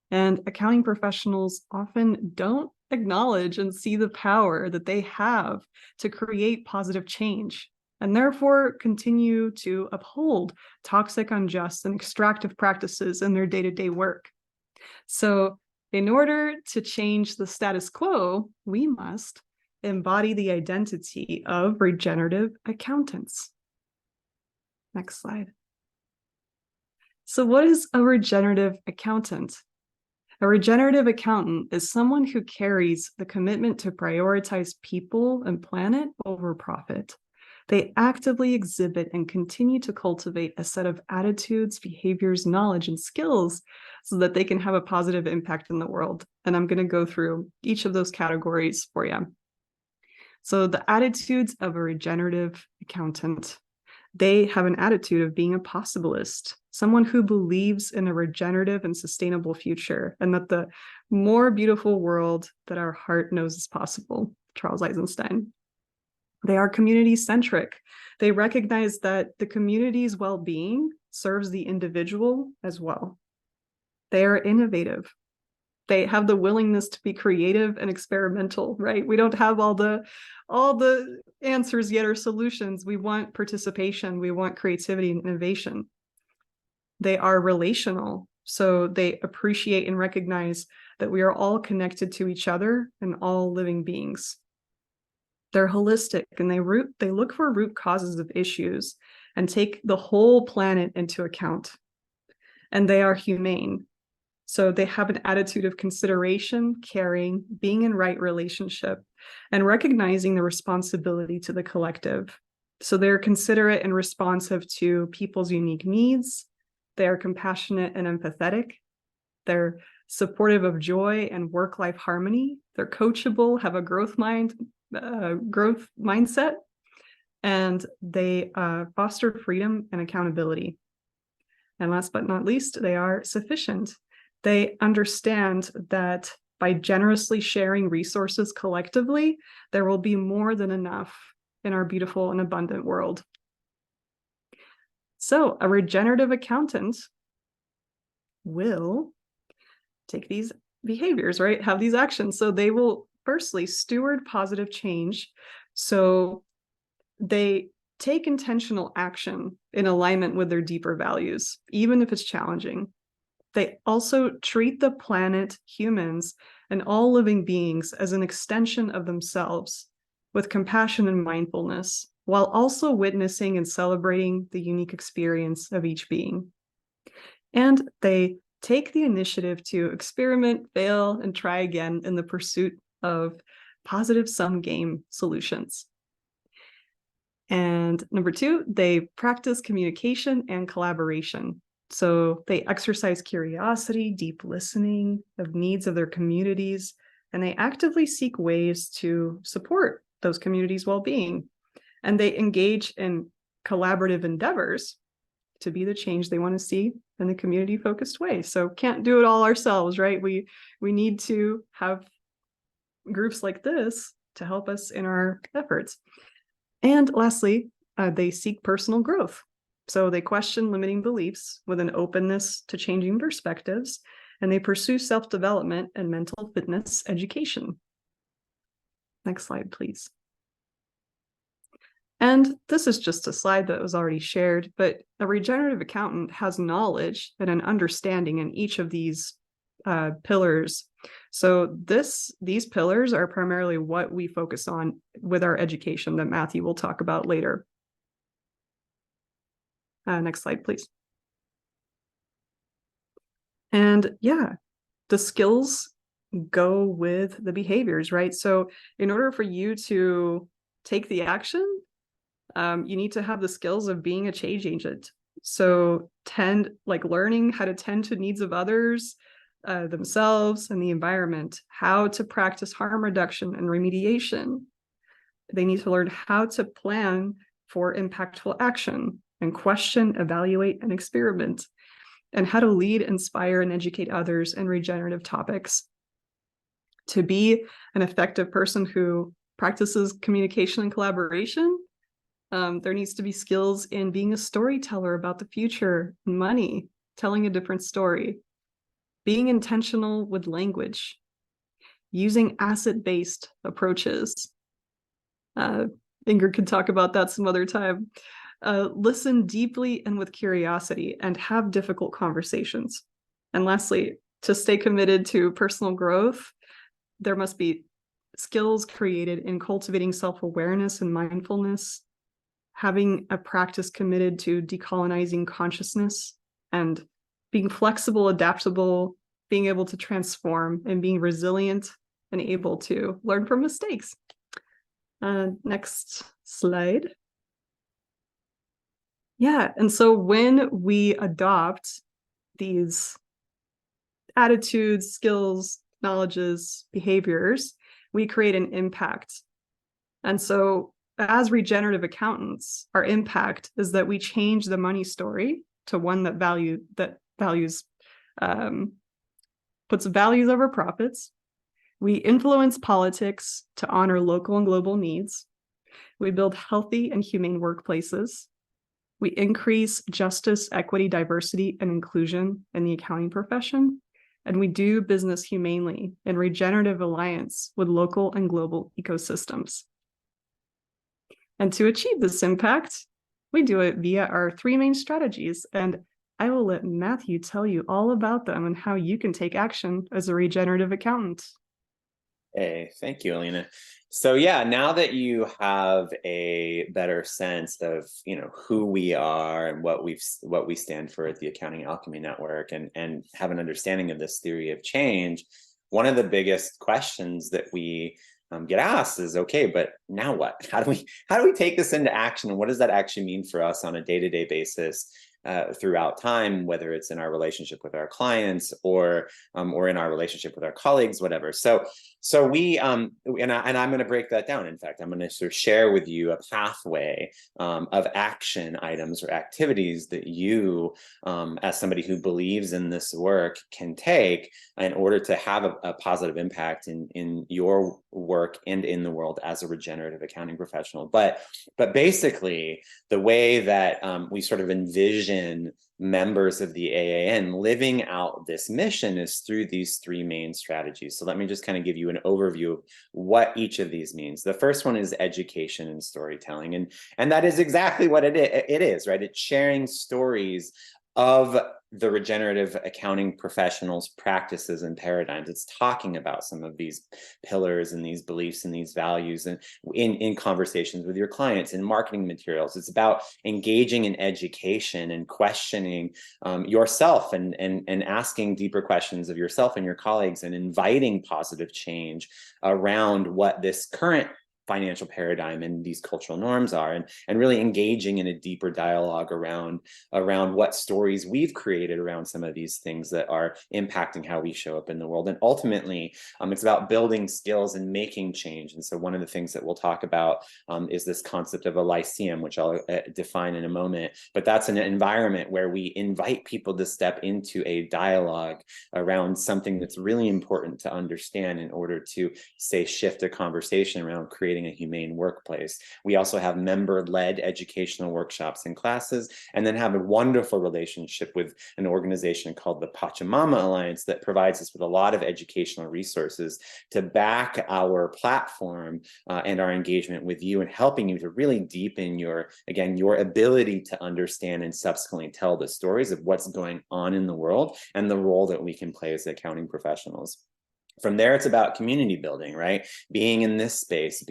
And accounting professionals often don't acknowledge and see the power that they have to create positive change, and therefore continue to uphold toxic, unjust, and extractive practices in their day-to-day work. So in order to change the status quo, we must embody the identity of regenerative accountants. Next slide. So what is a regenerative accountant? A regenerative accountant is someone who carries the commitment to prioritize people and planet over profit. They actively exhibit and continue to cultivate a set of attitudes, behaviors, knowledge, and skills so that they can have a positive impact in the world. And I'm going to go through each of those categories for you. So the attitudes of a regenerative accountant. They have an attitude of being a possibilist, someone who believes in a regenerative and sustainable future, and that the more beautiful world that our heart knows is possible. Charles Eisenstein. They are community-centric. They recognize that the community's well-being serves the individual as well. They are innovative. They have the willingness to be creative and experimental, right? We don't have all the answers yet or solutions. We want participation. We want creativity and innovation. They are relational. So they appreciate and recognize that we are all connected to each other and all living beings. They're holistic, and they look for root causes of issues and take the whole planet into account. And they are humane. So they have an attitude of consideration, caring, being in right relationship, and recognizing the responsibility to the collective. So they're considerate and responsive to people's unique needs. They are compassionate and empathetic. They're supportive of joy and work-life harmony. They're coachable, have a growth mindset, and they foster freedom and accountability. And last but not least, they are sufficient. They understand that by generously sharing resources collectively, there will be more than enough in our beautiful and abundant world. So a regenerative accountant will take these behaviors, right? Have these actions. So they will firstly steward positive change. So they take intentional action in alignment with their deeper values, even if it's challenging. They also treat the planet, humans, and all living beings as an extension of themselves with compassion and mindfulness, while also witnessing and celebrating the unique experience of each being. And they take the initiative to experiment, fail, and try again in the pursuit of positive sum game solutions. And number 2, they practice communication and collaboration. So they exercise curiosity, deep listening of needs of their communities, and they actively seek ways to support those communities' well-being. And they engage in collaborative endeavors to be the change they want to see in the community-focused way. So can't do it all ourselves, right? We need to have groups like this to help us in our efforts. And lastly, they seek personal growth. So they question limiting beliefs with an openness to changing perspectives, and they pursue self-development and mental fitness education. Next slide, please. And this is just a slide that was already shared, but a regenerative accountant has knowledge and an understanding in each of these pillars. So these pillars are primarily what we focus on with our education that Matthew will talk about later. Next slide, please. And yeah, the skills go with the behaviors, right? So in order for you to take the action, you need to have the skills of being a change agent. So learning how to tend to needs of others, themselves, and the environment, how to practice harm reduction and remediation. They need to learn how to plan for impactful action and question, evaluate, and experiment, and how to lead, inspire, and educate others in regenerative topics. To be an effective person who practices communication and collaboration, there needs to be skills in being a storyteller about the future, money, telling a different story, being intentional with language, using asset-based approaches. Ingrid could talk about that some other time. Listen deeply and with curiosity, and have difficult conversations. And lastly, to stay committed to personal growth, there must be skills created in cultivating self-awareness and mindfulness, having a practice committed to decolonizing consciousness, and being flexible, adaptable, being able to transform, and being resilient and able to learn from mistakes. Next slide. Yeah, and so when we adopt these attitudes, skills, knowledges, behaviors, we create an impact. And so as regenerative accountants, our impact is that we change the money story to one that puts values over profits. We influence politics to honor local and global needs. We build healthy and humane workplaces. We increase justice, equity, diversity, and inclusion in the accounting profession. and we do business humanely in regenerative alliance with local and global ecosystems. And to achieve this impact, we do it via our 3 main strategies, and I will let Matthew tell you all about them and how you can take action as a regenerative accountant. Hey, thank you, Alina. So yeah, now that you have a better sense of, who we are and what we stand for at the Accounting Alchemy Network, and have an understanding of this theory of change, one of the biggest questions that we get asked is, okay, but now what? How do we take this into action, and what does that actually mean for us on a day-to-day basis? Throughout time, whether it's in our relationship with our clients or in our relationship with our colleagues, whatever. So we and I'm going to break that down. In fact, I'm going to sort of share with you a pathway of action items or activities that you, as somebody who believes in this work, can take in order to have a positive impact in your work and in the world as a regenerative accounting professional. But basically, the way that we sort of envision members of the AAN living out this mission is through these 3 main strategies. So let me just kind of give you an overview of what each of these means. The first one is education and storytelling, and that is exactly what it is, right? It's sharing stories of the regenerative accounting professionals' practices and paradigms. It's talking about some of these pillars and these beliefs and these values, and in conversations with your clients and marketing materials. It's about engaging in education and questioning yourself and asking deeper questions of yourself and your colleagues, and inviting positive change around what this current financial paradigm and these cultural norms are, and really engaging in a deeper dialogue around what stories we've created around some of these things that are impacting how we show up in the world. And ultimately, it's about building skills and making change. And so one of the things that we'll talk about is this concept of a lyceum, which I'll define in a moment. But that's an environment where we invite people to step into a dialogue around something that's really important to understand in order to, say, shift a conversation around creating a humane workplace. We also have member-led educational workshops and classes, and then have a wonderful relationship with an organization called the Pachamama Alliance that provides us with a lot of educational resources to back our platform and our engagement with you, and helping you to really deepen your ability to understand and subsequently tell the stories of what's going on in the world and the role that we can play as accounting professionals. From there, it's about community building, right? Being in this space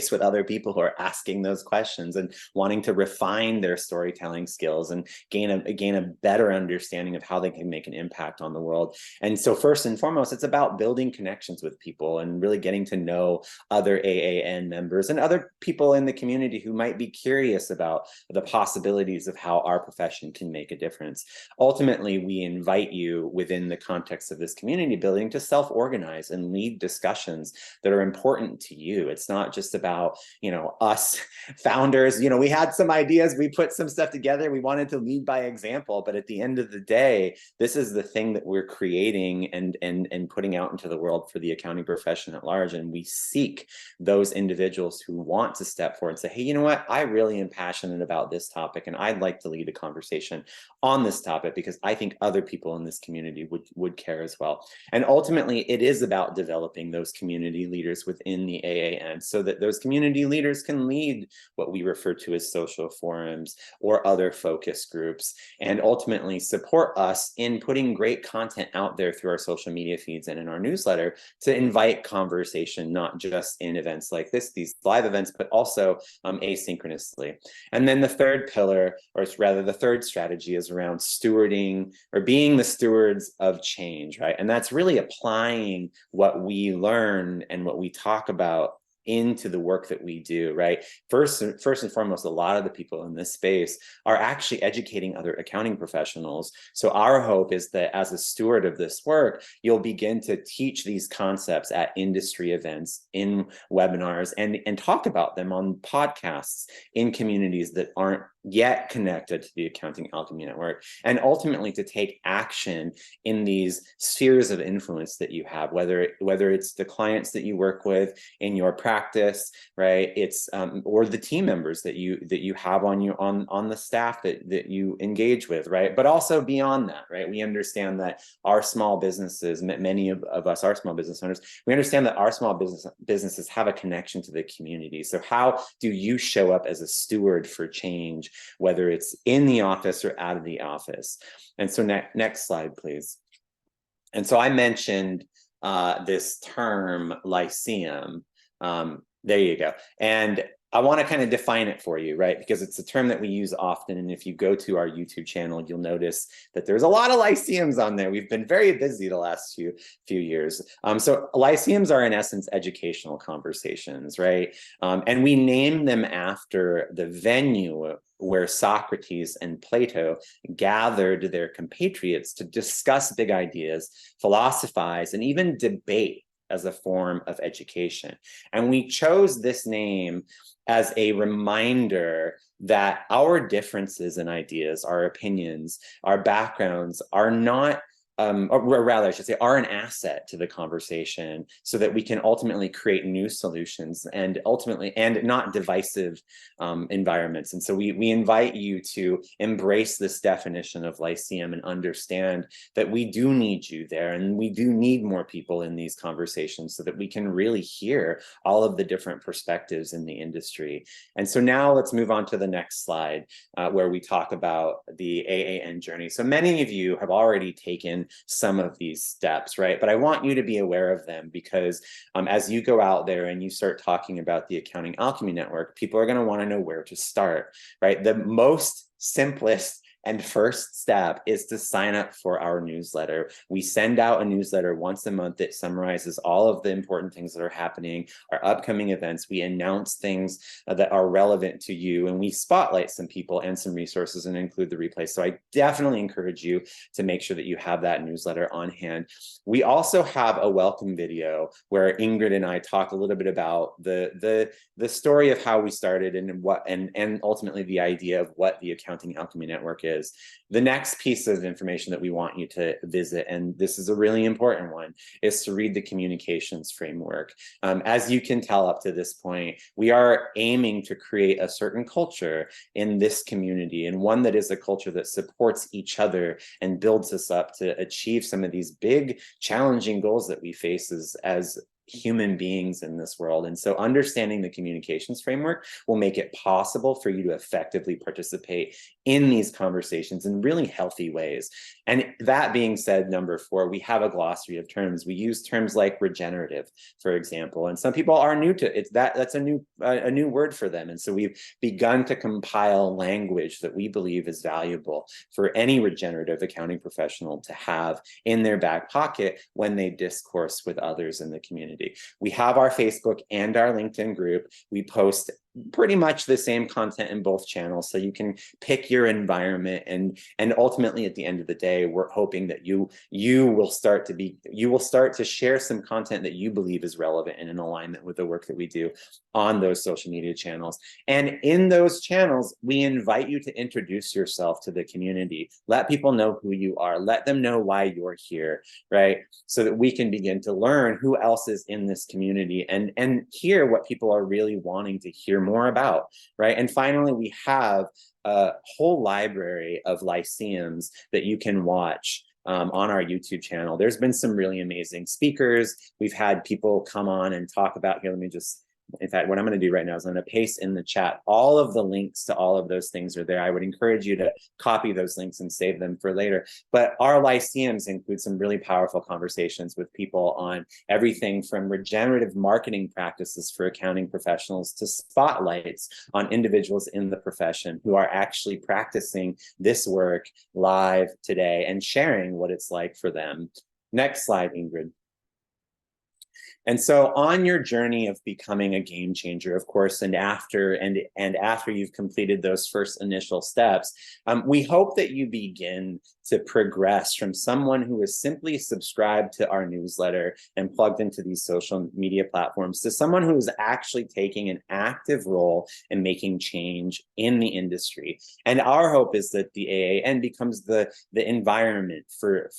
with other people who are asking those questions and wanting to refine their storytelling skills and gain a better understanding of how they can make an impact on the world. And so first and foremost, it's about building connections with people and really getting to know other AAN members and other people in the community who might be curious about the possibilities of how our profession can make a difference. Ultimately, we invite you within the context of this community building to self-organize and lead discussions that are important to you. It's not just about, us founders, we had some ideas, we put some stuff together, we wanted to lead by example, but at the end of the day, this is the thing that we're creating and putting out into the world for the accounting profession at large. And we seek those individuals who want to step forward and say, hey, you know what, I really am passionate about this topic, and I'd like to lead a conversation on this topic because I think other people in this community would care as well. And ultimately, it is about developing those community leaders within the AAN so that those community leaders can lead what we refer to as social forums or other focus groups, and ultimately support us in putting great content out there through our social media feeds and in our newsletter to invite conversation, not just in events like this, these live events, but also asynchronously. And then the third pillar, or rather the third strategy, is around stewarding or being the stewards of change, right? And that's really applying what we learn and what we talk about into the work that we do, right? First and foremost, a lot of the people in this space are actually educating other accounting professionals. So our hope is that as a steward of this work, you'll begin to teach these concepts at industry events, in webinars, and talk about them on podcasts in communities that aren't yet connected to the Accounting Alchemy Network, and ultimately to take action in these spheres of influence that you have, whether it's the clients that you work with in your practice, right? It's or the team members that you have on the staff that you engage with, right? But also beyond that, right? We understand that our small businesses, many of us are small business owners, we understand that our small businesses have a connection to the community. So how do you show up as a steward for change, whether it's in the office or out of the office? And so next slide, please. And so I mentioned this term lyceum. There you go. And I want to kind of define it for you, right? Because it's a term that we use often. And if you go to our YouTube channel, you'll notice that there's a lot of lyceums on there. We've been very busy the last few years. So lyceums are in essence educational conversations, right? And we name them after the venue where Socrates and Plato gathered their compatriots to discuss big ideas, philosophize, and even debate as a form of education. And we chose this name as a reminder that our differences in ideas, our opinions, our backgrounds are not, or rather, I should say, are an asset to the conversation, so that we can ultimately create new solutions and not divisive environments. And so we invite you to embrace this definition of lyceum and understand that we do need you there, and we do need more people in these conversations so that we can really hear all of the different perspectives in the industry. And so now let's move on to the next slide, where we talk about the AAN journey. So many of you have already taken some of these steps, right? But I want you to be aware of them, because as you go out there and you start talking about the Accounting Alchemy Network, people are going to want to know where to start, right? The most simplest and first step is to sign up for our newsletter. We send out a newsletter once a month that summarizes all of the important things that are happening, our upcoming events. We announce things that are relevant to you, and we spotlight some people and some resources and include the replay. So I definitely encourage you to make sure that you have that newsletter on hand. We also have a welcome video where Ingrid and I talk a little bit about the story of how we started and ultimately the idea of what the Accounting Alchemy Network is. The next piece of information that we want you to visit, and this is a really important one, is to read the communications framework. As you can tell up to this point, we are aiming to create a certain culture in this community, and one that is a culture that supports each other and builds us up to achieve some of these big, challenging goals that we face as human beings in this world. And so understanding the communications framework will make it possible for you to effectively participate in these conversations in really healthy ways. And that being said, number 4, we have a glossary of terms. We use terms like regenerative, for example, and some people are new to it. That's a new word for them. And so we've begun to compile language that we believe is valuable for any regenerative accounting professional to have in their back pocket when they discourse with others in the community. We have our Facebook and our LinkedIn group. We post pretty much the same content in both channels, so you can pick your environment, and ultimately at the end of the day, we're hoping that you will start to share some content that you believe is relevant and in alignment with the work that we do on those social media channels. And in those channels, we invite you to introduce yourself to the community. Let people know who you are. Let them know why you're here, right? So that we can begin to learn who else is in this community and hear what people are really wanting to hear more about, right? And finally, we have a whole library of lyceums that you can watch on our YouTube channel. There's been some really amazing speakers. We've had people come on and talk about, here, let me just, in fact, what I'm going to do right now is I'm going to paste in the chat all of the links to all of those things are there. I would encourage you to copy those links and save them for later. But our lyceums include some really powerful conversations with people on everything from regenerative marketing practices for accounting professionals to spotlights on individuals in the profession who are actually practicing this work live today and sharing what it's like for them. Next slide, Ingrid. And so on your journey of becoming a game changer, of course, and after you've completed those first initial steps, we hope that you begin to progress from someone who is simply subscribed to our newsletter and plugged into these social media platforms to someone who is actually taking an active role in making change in the industry. And our hope is that the AAN becomes the environment for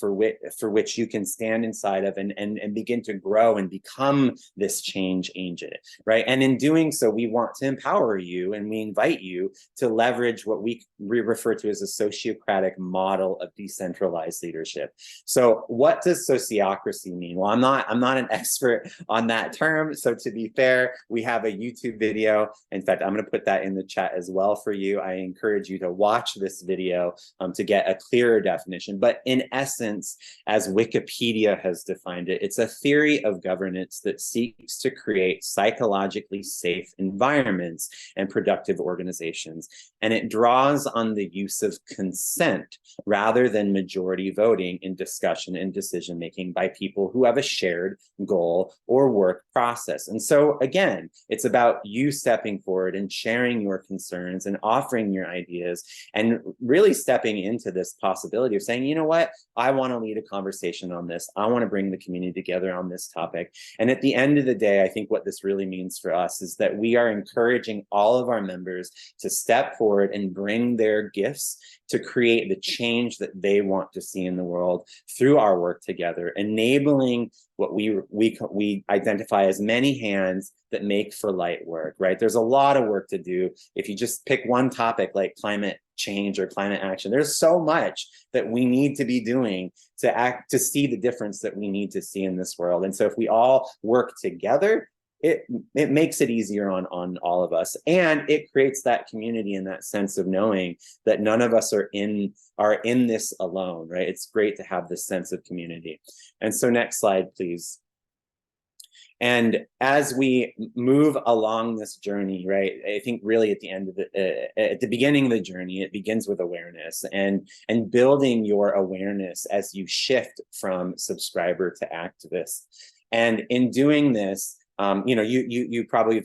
which you can stand inside of and begin to grow and become this change agent, right? And in doing so, we want to empower you, and we invite you to leverage what we refer to as a sociocratic model of decentralized leadership. So what does sociocracy mean? Well, I'm not an expert on that term. So to be fair, we have a YouTube video. In fact, I'm going to put that in the chat as well for you. I encourage you to watch this video to get a clearer definition. But in essence, as Wikipedia has defined it, it's a theory of governance that seeks to create psychologically safe environments and productive organizations. And it draws on the use of consent rather than majority voting in discussion and decision making by people who have a shared goal or work process. And so again, it's about you stepping forward and sharing your concerns and offering your ideas and really stepping into this possibility of saying, you know what, I want to lead a conversation on this. I want to bring the community together on this topic. And at the end of the day, I think what this really means for us is that we are encouraging all of our members to step forward and bring their gifts to create the change that they want to see in the world through our work together, enabling what we identify as many hands that make for light work, right? There's a lot of work to do. If you just pick one topic like climate change or climate action, there's so much that we need to be doing to see the difference that we need to see in this world. And so if we all work together, it makes it easier on all of us, and it creates that community and that sense of knowing that none of us are in this alone, right? It's great to have this sense of community. And so next slide, please. And as we move along this journey, right, I think really at the end of at the beginning of the journey, it begins with awareness and building your awareness as you shift from subscriber to activist. And in doing this, you probably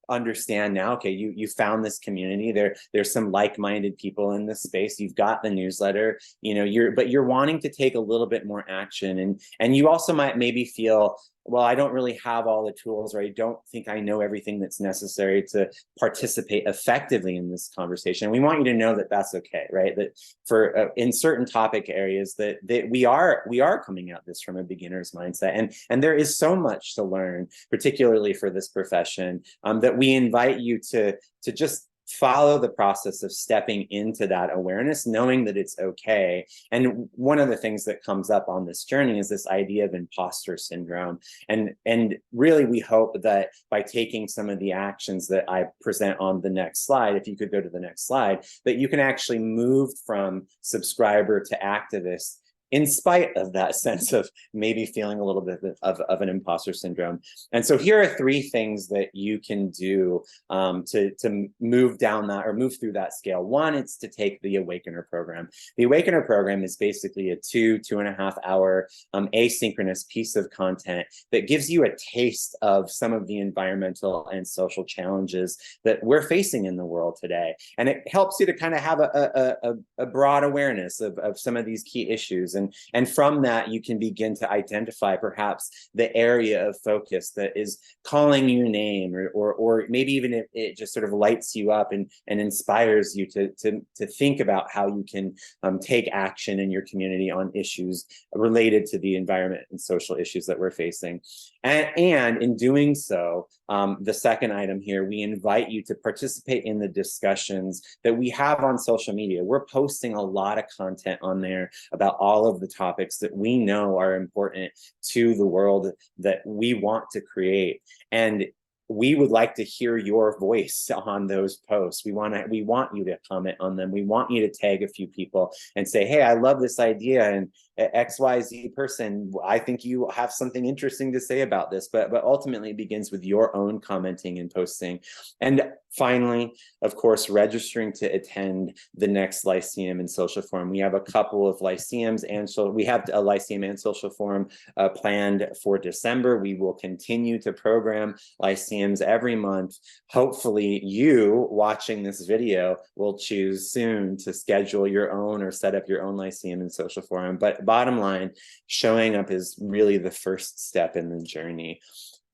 understand now, okay, you found this community, there's some like-minded people in this space, you've got the newsletter, but you're wanting to take a little bit more action, and you also might maybe feel, well, I don't really have all the tools, or I don't think I know everything that's necessary to participate effectively in this conversation. We want you to know that that's okay, right? That for in certain topic areas that we are coming at this from a beginner's mindset, and there is so much to learn, particularly for this profession, that we invite you to just follow the process of stepping into that awareness, knowing that it's okay. And one of the things that comes up on this journey is this idea of imposter syndrome. And really, we hope that by taking some of the actions that I present on the next slide, if you could go to the next slide, that you can actually move from subscriber to activist in spite of that sense of maybe feeling a little bit of an imposter syndrome. And so here are 3 things that you can do to move down that or move through that scale. One, it's to take the Awakener program. The Awakener program is basically a 2.5 hour asynchronous piece of content that gives you a taste of some of the environmental and social challenges that we're facing in the world today. And it helps you to kind of have a broad awareness of some of these key issues. And from that, you can begin to identify perhaps the area of focus that is calling your name, or maybe even if it just sort of lights you up and inspires you to think about how you can take action in your community on issues related to the environment and social issues that we're facing. And in doing so, the second item here, we invite you to participate in the discussions that we have on social media. We're posting a lot of content on there about all of the topics that we know are important to the world that we want to create. And we would like to hear your voice on those posts. We want you to comment on them. We want you to tag a few people and say, hey, I love this idea. XYZ person, I think you have something interesting to say about this, but ultimately it begins with your own commenting and posting. And finally, of course, registering to attend the next Lyceum and Social Forum. We have a couple of Lyceums and so we have a Lyceum and Social Forum planned for December. We will continue to program Lyceums every month. Hopefully you watching this video will choose soon to schedule your own or set up your own Lyceum and Social Forum. But bottom line, showing up is really the first step in the journey.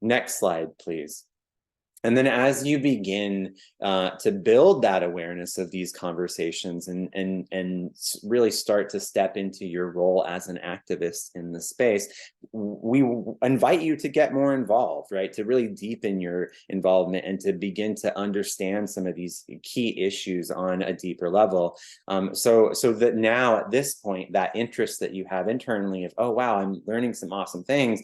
Next slide, please. And then as you begin to build that awareness of these conversations and really start to step into your role as an activist in the space, we invite you to get more involved, right? To really deepen your involvement and to begin to understand some of these key issues on a deeper level. So that now at this point, that interest that you have internally of, oh, wow, I'm learning some awesome things.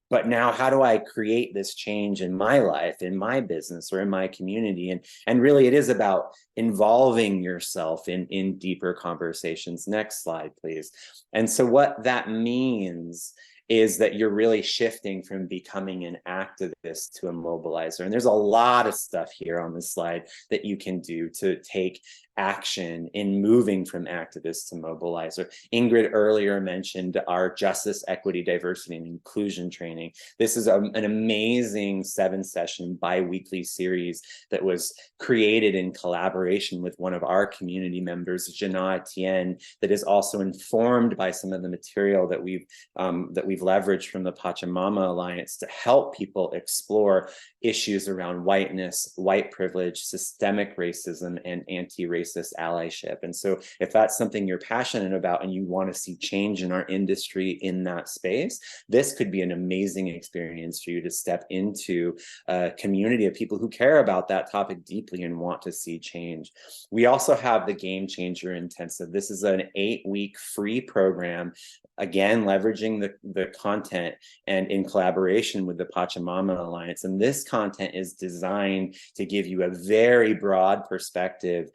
But now how do I create this change in my life, in my business, or in my community? And really it is about involving yourself in deeper conversations. Next slide, please. And so what that means is that you're really shifting from becoming an activist to a mobilizer. And there's a lot of stuff here on this slide that you can do to take action in moving from activist to mobilizer. Ingrid earlier mentioned our justice, equity, diversity, and inclusion training. This is an amazing 7-session bi-weekly series that was created in collaboration with one of our community members, Jana Etienne, that is also informed by some of the material that we've leveraged from the Pachamama Alliance to help people explore issues around whiteness, white privilege, systemic racism, and anti-racist allyship. And so if that's something you're passionate about and you want to see change in our industry in that space, this could be an amazing experience for you to step into a community of people who care about that topic deeply and want to see change. We also have the Game Changer Intensive. This is an 8-week free program, again, leveraging the content and in collaboration with the Pachamama Alliance. And this content is designed to give you a very broad perspective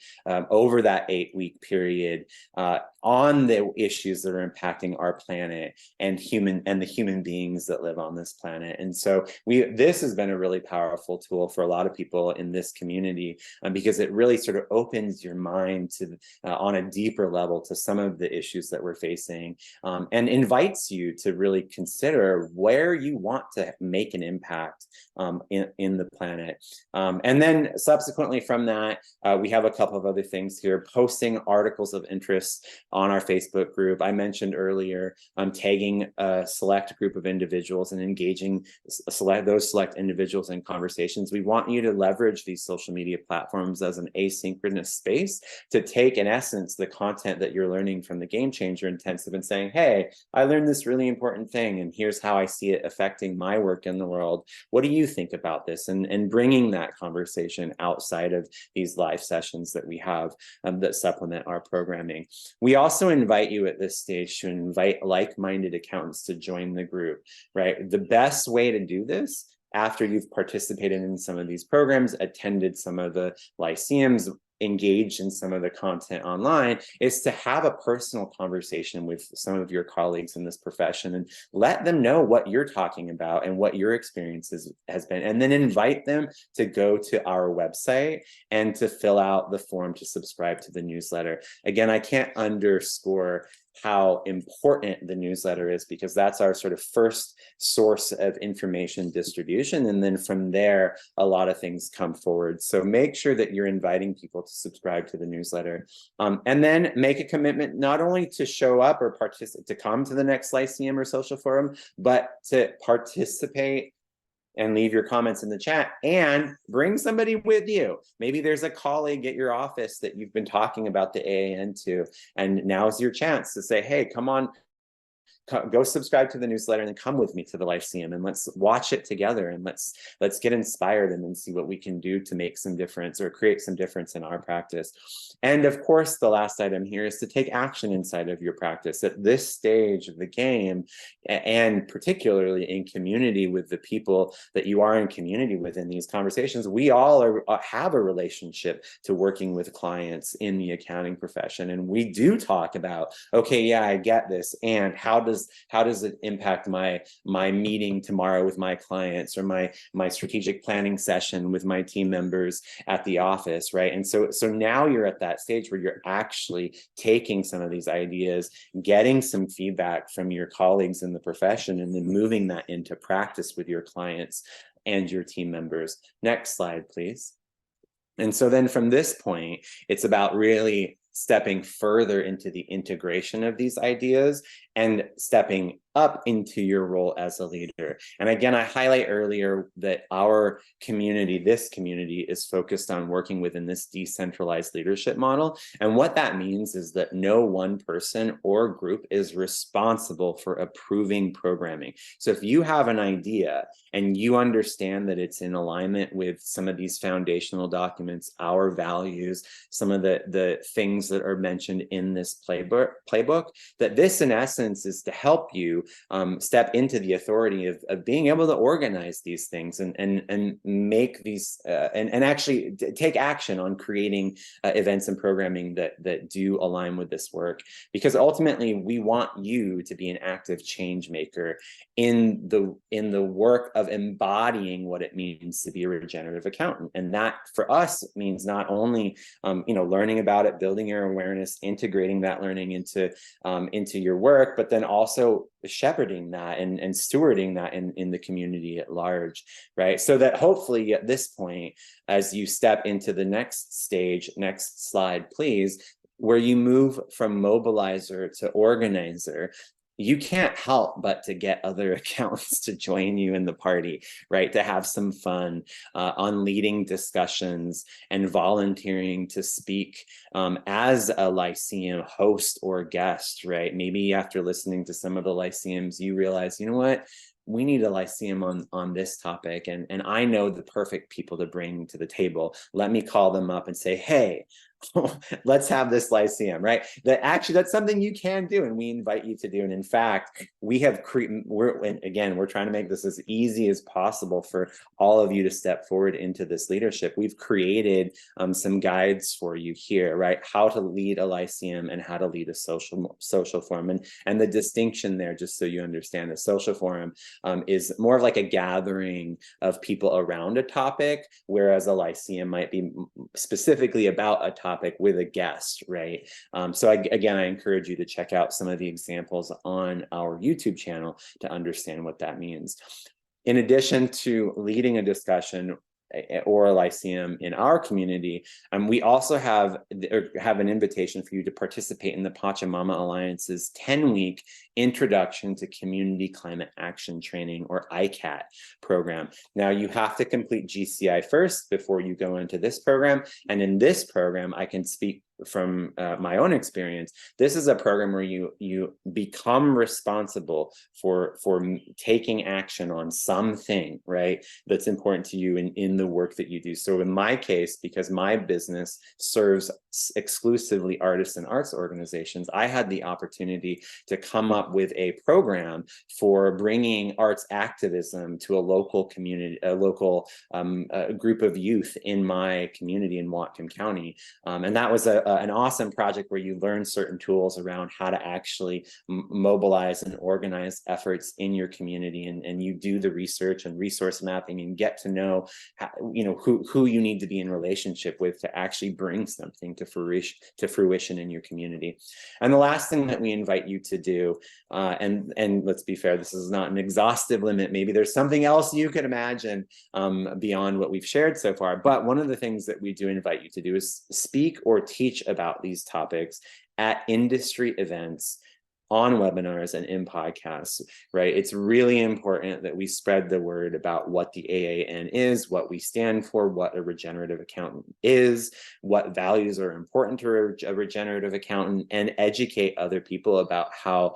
over that 8-week period on the issues that are impacting our planet and the human beings that live on this planet. And so this has been a really powerful tool for a lot of people in this community because it really sort of opens your mind to on a deeper level to some of the issues that we're facing and invites you to really consider where you want to make an impact in the planet. And then subsequently from that, we have a couple of other things here, posting articles of interest on our Facebook group. I mentioned earlier, tagging a select group of individuals and engaging those select individuals in conversations. We want you to leverage these social media platforms as an asynchronous space to take, in essence, the content that you're learning from the Game Changer Intensive and saying, hey, I learned this really important thing, and here's how I see it affecting my work in the world. What do you think about this? And bringing that conversation outside of these live sessions that we have that supplement our programming. We also invite you at this stage to invite like-minded accountants to join the group, right? The best way to do this after you've participated in some of these programs, attended some of the lyceums, engaged in some of the content online, is to have a personal conversation with some of your colleagues in this profession and let them know what you're talking about and what your experience has been, and then invite them to go to our website and to fill out the form to subscribe to the newsletter. Again, I can't underscore how important the newsletter is because that's our sort of first source of information distribution. And then from there, a lot of things come forward. So make sure that you're inviting people to subscribe to the newsletter. And then make a commitment not only to show up or to come to the next Lyceum or Social Forum, but to participate and leave your comments in the chat and bring somebody with you. Maybe there's a colleague at your office that you've been talking about the AAN to, and now's your chance to say, hey, come on go subscribe to the newsletter and then come with me to the Lyceum and let's watch it together, and let's get inspired and then see what we can do to make some difference or create some difference in our practice. And of course, the last item here is to take action inside of your practice at this stage of the game, and particularly in community with the people that you are in community with in these conversations. We all have a relationship to working with clients in the accounting profession, and we do talk about, okay, yeah, I get this, and how does it impact my meeting tomorrow with my clients, or my strategic planning session with my team members at the office, right? And so now you're at that stage where you're actually taking some of these ideas, getting some feedback from your colleagues in the profession, and then moving that into practice with your clients and your team members. Next slide, please. And so then from this point, it's about really stepping further into the integration of these ideas and stepping up into your role as a leader. And again, I highlight earlier that our community, this community, is focused on working within this decentralized leadership model. And what that means is that no one person or group is responsible for approving programming. So if you have an idea and you understand that it's in alignment with some of these foundational documents, our values, some of the things that are mentioned in this playbook, that this in essence is to help you step into the authority of being able to organize these things and make these and actually take action on creating events and programming that do align with this work. Because ultimately we want you to be an active change maker in the work of embodying what it means to be a regenerative accountant. And that for us means not only learning about it, building your awareness, integrating that learning into your work, but then also shepherding that and stewarding that in the community at large, right? So that hopefully at this point, as you step into the next stage, next slide, please, where you move from mobilizer to organizer, you can't help but to get other accountants to join you in the party, right? To have some fun on leading discussions and volunteering to speak as a Lyceum host or guest, right? Maybe after listening to some of the Lyceums, you realize, you know what? We need a Lyceum on this topic, and I know the perfect people to bring to the table. Let me call them up and say, hey, let's have this Lyceum, right? That's something you can do, and we invite you to do. And in fact, we have we're trying to make this as easy as possible for all of you to step forward into this leadership. We've created some guides for you here, right? How to lead a Lyceum and how to lead a social forum. And the distinction there, just so you understand, a social forum is more of like a gathering of people around a topic, whereas a Lyceum might be specifically about a topic with a guest, right? So again, I encourage you to check out some of the examples on our YouTube channel to understand what that means. In addition to leading a discussion or a Lyceum in our community, we also have an invitation for you to participate in the Pachamama Alliance's 10-week Introduction to Community Climate Action Training, or ICAT program. Now, you have to complete GCI first before you go into this program. And in this program, I can speak from my own experience. This is a program where you become responsible for taking action on something, right, that's important to you in the work that you do. So in my case, because my business serves exclusively artists and arts organizations, I had the opportunity to come up with a program for bringing arts activism to a local community, a local group of youth in my community in Whatcom County. And that was an awesome project where you learn certain tools around how to actually mobilize and organize efforts in your community, and you do the research and resource mapping and get to know how, who you need to be in relationship with to actually bring something to fruition in your community. And the last thing that we invite you to do, and let's be fair, this is not an exhaustive limit. Maybe there's something else you could imagine beyond what we've shared so far. But one of the things that we do invite you to do is speak or teach about these topics at industry events on webinars and in podcasts, right? It's really important that we spread the word about what the AAN is, what we stand for, what a regenerative accountant is, what values are important to a regenerative accountant, and educate other people about how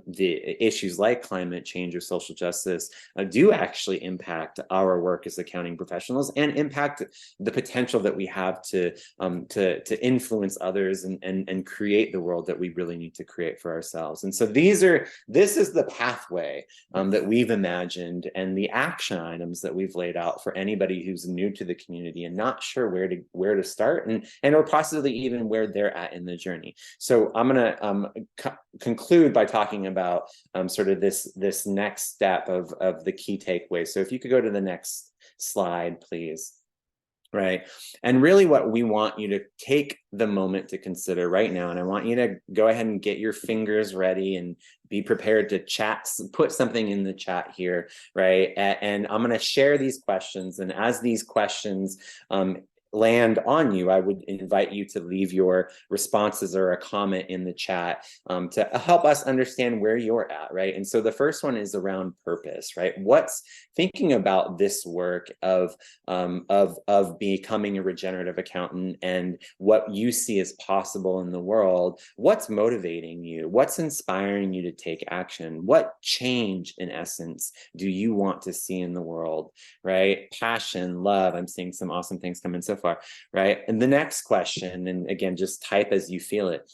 the issues like climate change or social justice do actually impact our work as accounting professionals and impact the potential that we have to influence others and create the world that we really need to create for ourselves. And so this is the pathway that we've imagined and the action items that we've laid out for anybody who's new to the community and not sure where to start and or possibly even where they're at in the journey. So I'm going to conclude by talking about sort of this next step of the key takeaways. So if you could go to the next slide, please. Right. And really what we want you to take the moment to consider right now, and I want you to go ahead and get your fingers ready and be prepared to chat, put something in the chat here, right? And I'm going to share these questions. And as these questions land on you, I would invite you to leave your responses or a comment in the chat to help us understand where you're at, right? And so the first one is around purpose, right? What's thinking about this work of becoming a regenerative accountant and what you see as possible in the world? What's motivating you? What's inspiring you to take action? What change, in essence, do you want to see in the world, right? Passion, love. I'm seeing some awesome things come in so far, right? And the next question, and again, just type as you feel it.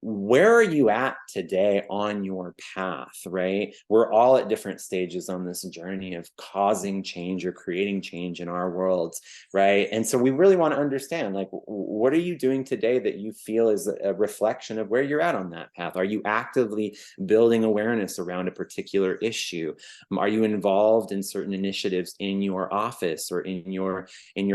Where are you at today on your path, right? We're all at different stages on this journey of causing change or creating change in our worlds, right? And so we really want to understand, like, what are you doing today that you feel is a reflection of where you're at on that path? Are you actively building awareness around a particular issue? Are you involved in certain initiatives in your office or in your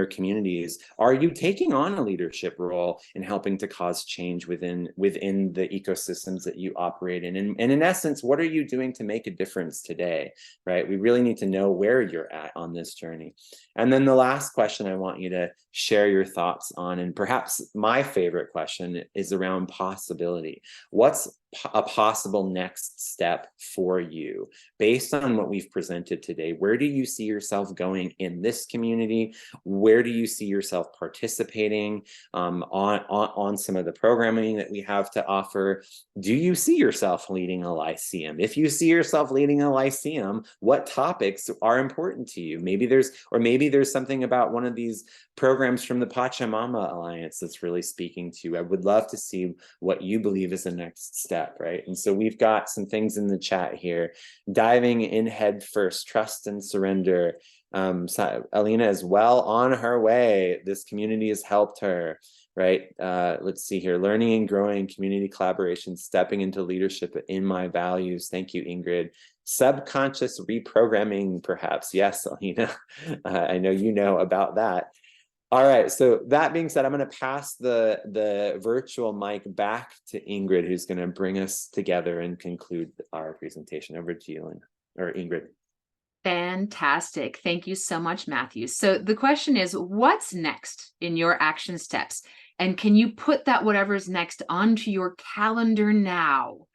communities? Are you taking on a leadership role in helping to cause change within the ecosystems that you operate in? And in essence, what are you doing to make a difference today, right? We really need to know where you're at on this journey. And then the last question I want you to share your thoughts on, and perhaps my favorite question, is around possibility. What's a possible next step for you based on what we've presented today? Where do you see yourself going in this community? Where do you see yourself participating on some of the programming that we have to offer? Do you see yourself leading a lyceum? If you see yourself leading a lyceum, what topics are important to you? Maybe there's something about one of these programs from the Pachamama Alliance that's really speaking to you. I would love to see what you believe is the next step, right? And so we've got some things in the chat here. Diving in head first, trust and surrender. So Alina is well on her way. This community has helped her, right? Let's see here. Learning and growing, community collaboration, stepping into leadership in my values. Thank you, Ingrid. Subconscious reprogramming, perhaps. Yes, Alina. I know you know about that. All right, so that being said, I'm going to pass the virtual mic back to Ingrid, who's going to bring us together and conclude our presentation. Over to you, Ingrid. Fantastic. Thank you so much, Matthew. So the question is, what's next in your action steps? And can you put that whatever's next onto your calendar now?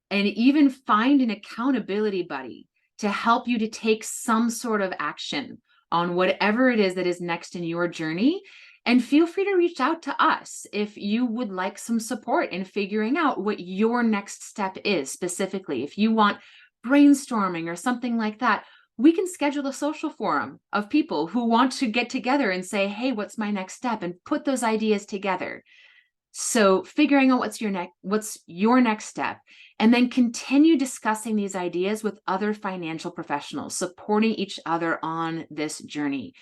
And even find an accountability buddy to help you to take some sort of action on whatever it is that is next in your journey. And feel free to reach out to us if you would like some support in figuring out what your next step is specifically. If you want brainstorming or something like that, we can schedule a social forum of people who want to get together and say, hey, what's my next step? And put those ideas together. So figuring out what's your next step, and then continue discussing these ideas with other financial professionals, supporting each other on this journey.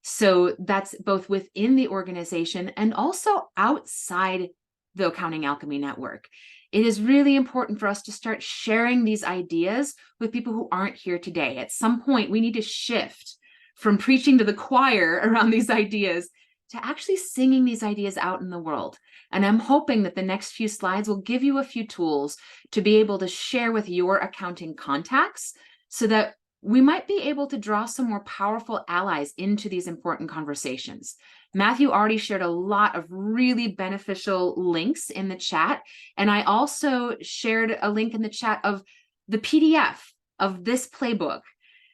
So that's both within the organization and also outside the Accounting Alchemy Network. It is really important for us to start sharing these ideas with people who aren't here today. At some point, we need to shift from preaching to the choir around these ideas to actually singing these ideas out in the world. And I'm hoping that the next few slides will give you a few tools to be able to share with your accounting contacts so that we might be able to draw some more powerful allies into these important conversations. Matthew already shared a lot of really beneficial links in the chat. And I also shared a link in the chat of the PDF of this playbook.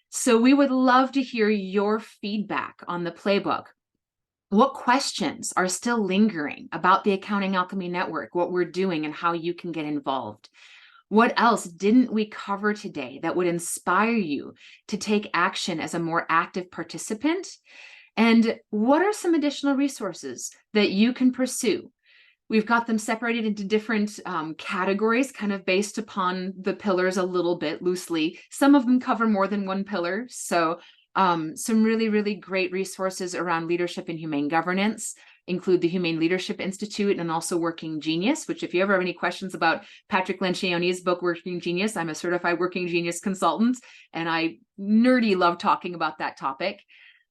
So we would love to hear your feedback on the playbook. What questions are still lingering about the Accounting Alchemy Network, what we're doing, and how you can get involved? What else didn't we cover today that would inspire you to take action as a more active participant? And what are some additional resources that you can pursue? We've got them separated into different categories, kind of based upon the pillars a little bit loosely. Some of them cover more than one pillar. So some really, really great resources around leadership and humane governance include the Humane Leadership Institute and also Working Genius, which if you ever have any questions about Patrick Lencioni's book, Working Genius, I'm a certified Working Genius consultant, and I nerdy love talking about that topic.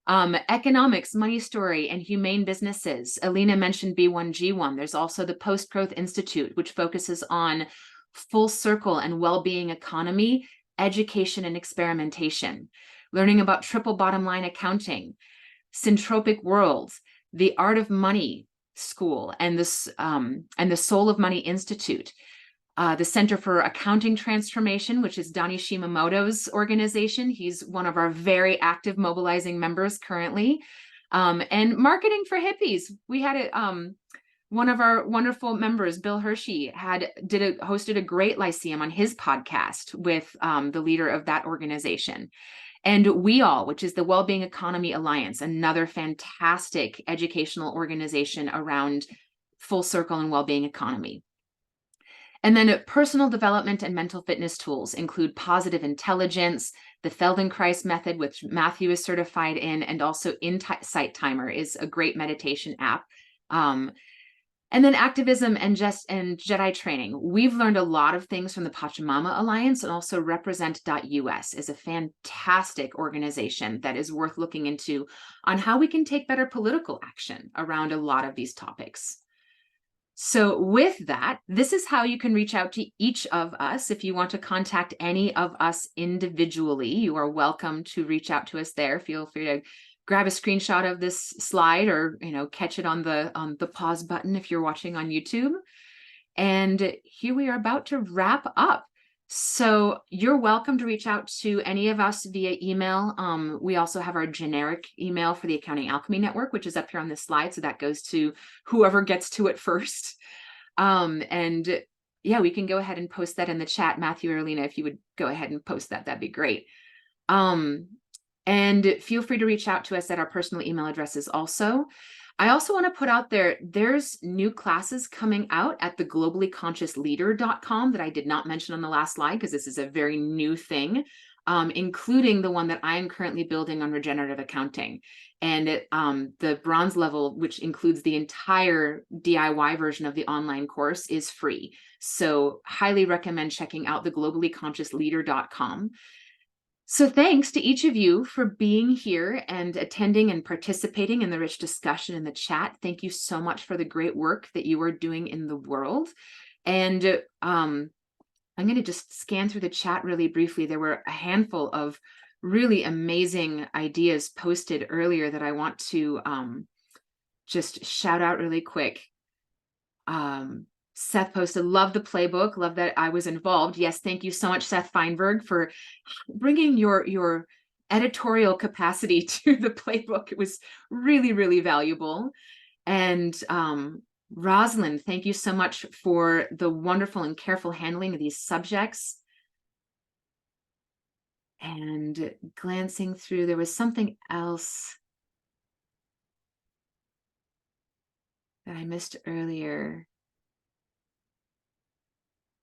Economics, money story, and humane businesses. Alina mentioned B1G1. There's also the Post-Growth Institute, which focuses on full circle and well-being economy, education, and experimentation. Learning about triple bottom line accounting, Syntropic World, the Art of Money School, and the Soul of Money Institute. The Center for Accounting Transformation, which is Donnie Shimamoto's organization. He's one of our very active mobilizing members currently. And Marketing for Hippies. We had one of our wonderful members, Bill Hershey, hosted a great lyceum on his podcast with the leader of that organization. And We All, which is the Wellbeing Economy Alliance, another fantastic educational organization around full circle and well-being economy. And then personal development and mental fitness tools include Positive Intelligence, the Feldenkrais method, which Matthew is certified in, and also Insight Timer is a great meditation app. And then activism and Jedi training. We've learned a lot of things from the Pachamama Alliance, and also Represent.us is a fantastic organization that is worth looking into on how we can take better political action around a lot of these topics. So with that, this is how you can reach out to each of us. If you want to contact any of us individually, you are welcome to reach out to us there. Feel free to grab a screenshot of this slide, or catch it on the pause button if you're watching on YouTube. And here we are about to wrap up. So you're welcome to reach out to any of us via email. We also have our generic email for the Accounting Alchemy Network, which is up here on this slide. So that goes to whoever gets to it first. And yeah, we can go ahead and post that in the chat. Matthew or Alina, if you would go ahead and post that, that'd be great. And feel free to reach out to us at our personal email addresses also. I also want to put out there's new classes coming out at the globallyconsciousleader.com that I did not mention on the last slide, because this is a very new thing, including the one that I am currently building on regenerative accounting. And the bronze level, which includes the entire DIY version of the online course, is free. So highly recommend checking out the globallyconsciousleader.com. So thanks to each of you for being here and attending and participating in the rich discussion in the chat. Thank you so much for the great work that you are doing in the world. And I'm going to just scan through the chat really briefly. There were a handful of really amazing ideas posted earlier that I want to just shout out really quick. Seth posted, love the playbook, love that I was involved. Yes, thank you so much, Seth Feinberg, for bringing your editorial capacity to the playbook. It was really, really valuable. And Rosalind, thank you so much for the wonderful and careful handling of these subjects. And glancing through, there was something else that I missed earlier.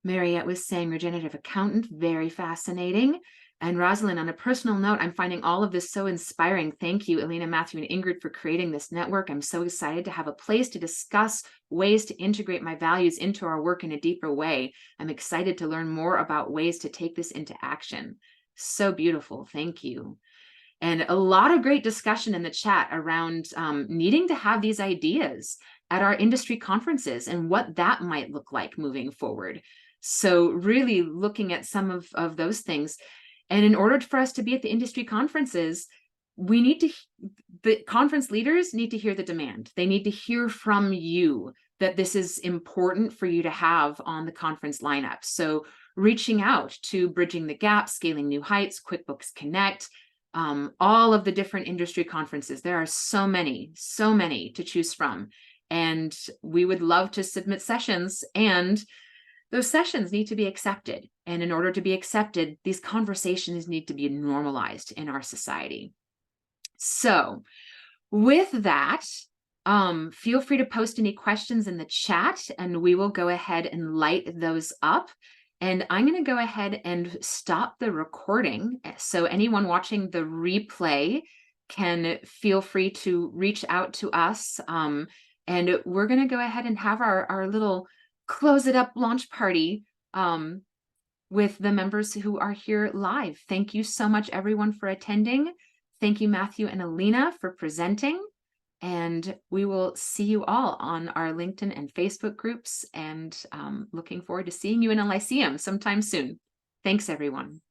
Mariette was saying regenerative accountant, very fascinating. And Rosalind, on a personal note, I'm finding all of this so inspiring. Thank you, Alina, Matthew, and Ingrid for creating this network. I'm so excited to have a place to discuss ways to integrate my values into our work in a deeper way. I'm excited to learn more about ways to take this into action. So beautiful. Thank you. And a lot of great discussion in the chat around needing to have these ideas at our industry conferences and what that might look like moving forward. So really looking at some of those things. And in order for us to be at the industry conferences, we need to the conference leaders need to hear the demand. They need to hear from you that this is important for you to have on the conference lineup. So reaching out to Bridging the Gap, Scaling New Heights, QuickBooks Connect, all of the different industry conferences. There are so many to choose from. And we would love to submit sessions, and those sessions need to be accepted. And in order to be accepted, these conversations need to be normalized in our society. So with that, feel free to post any questions in the chat, and we will go ahead and light those up. And I'm going to go ahead and stop the recording. So anyone watching the replay can feel free to reach out to us. And we're going to go ahead and have our little close it up launch party with the members who are here live. Thank you so much, everyone, for attending. Thank you, Matthew and Alina, for presenting. And we will see you all on our LinkedIn and Facebook groups, and looking forward to seeing you in a Lyceum sometime soon. Thanks, everyone.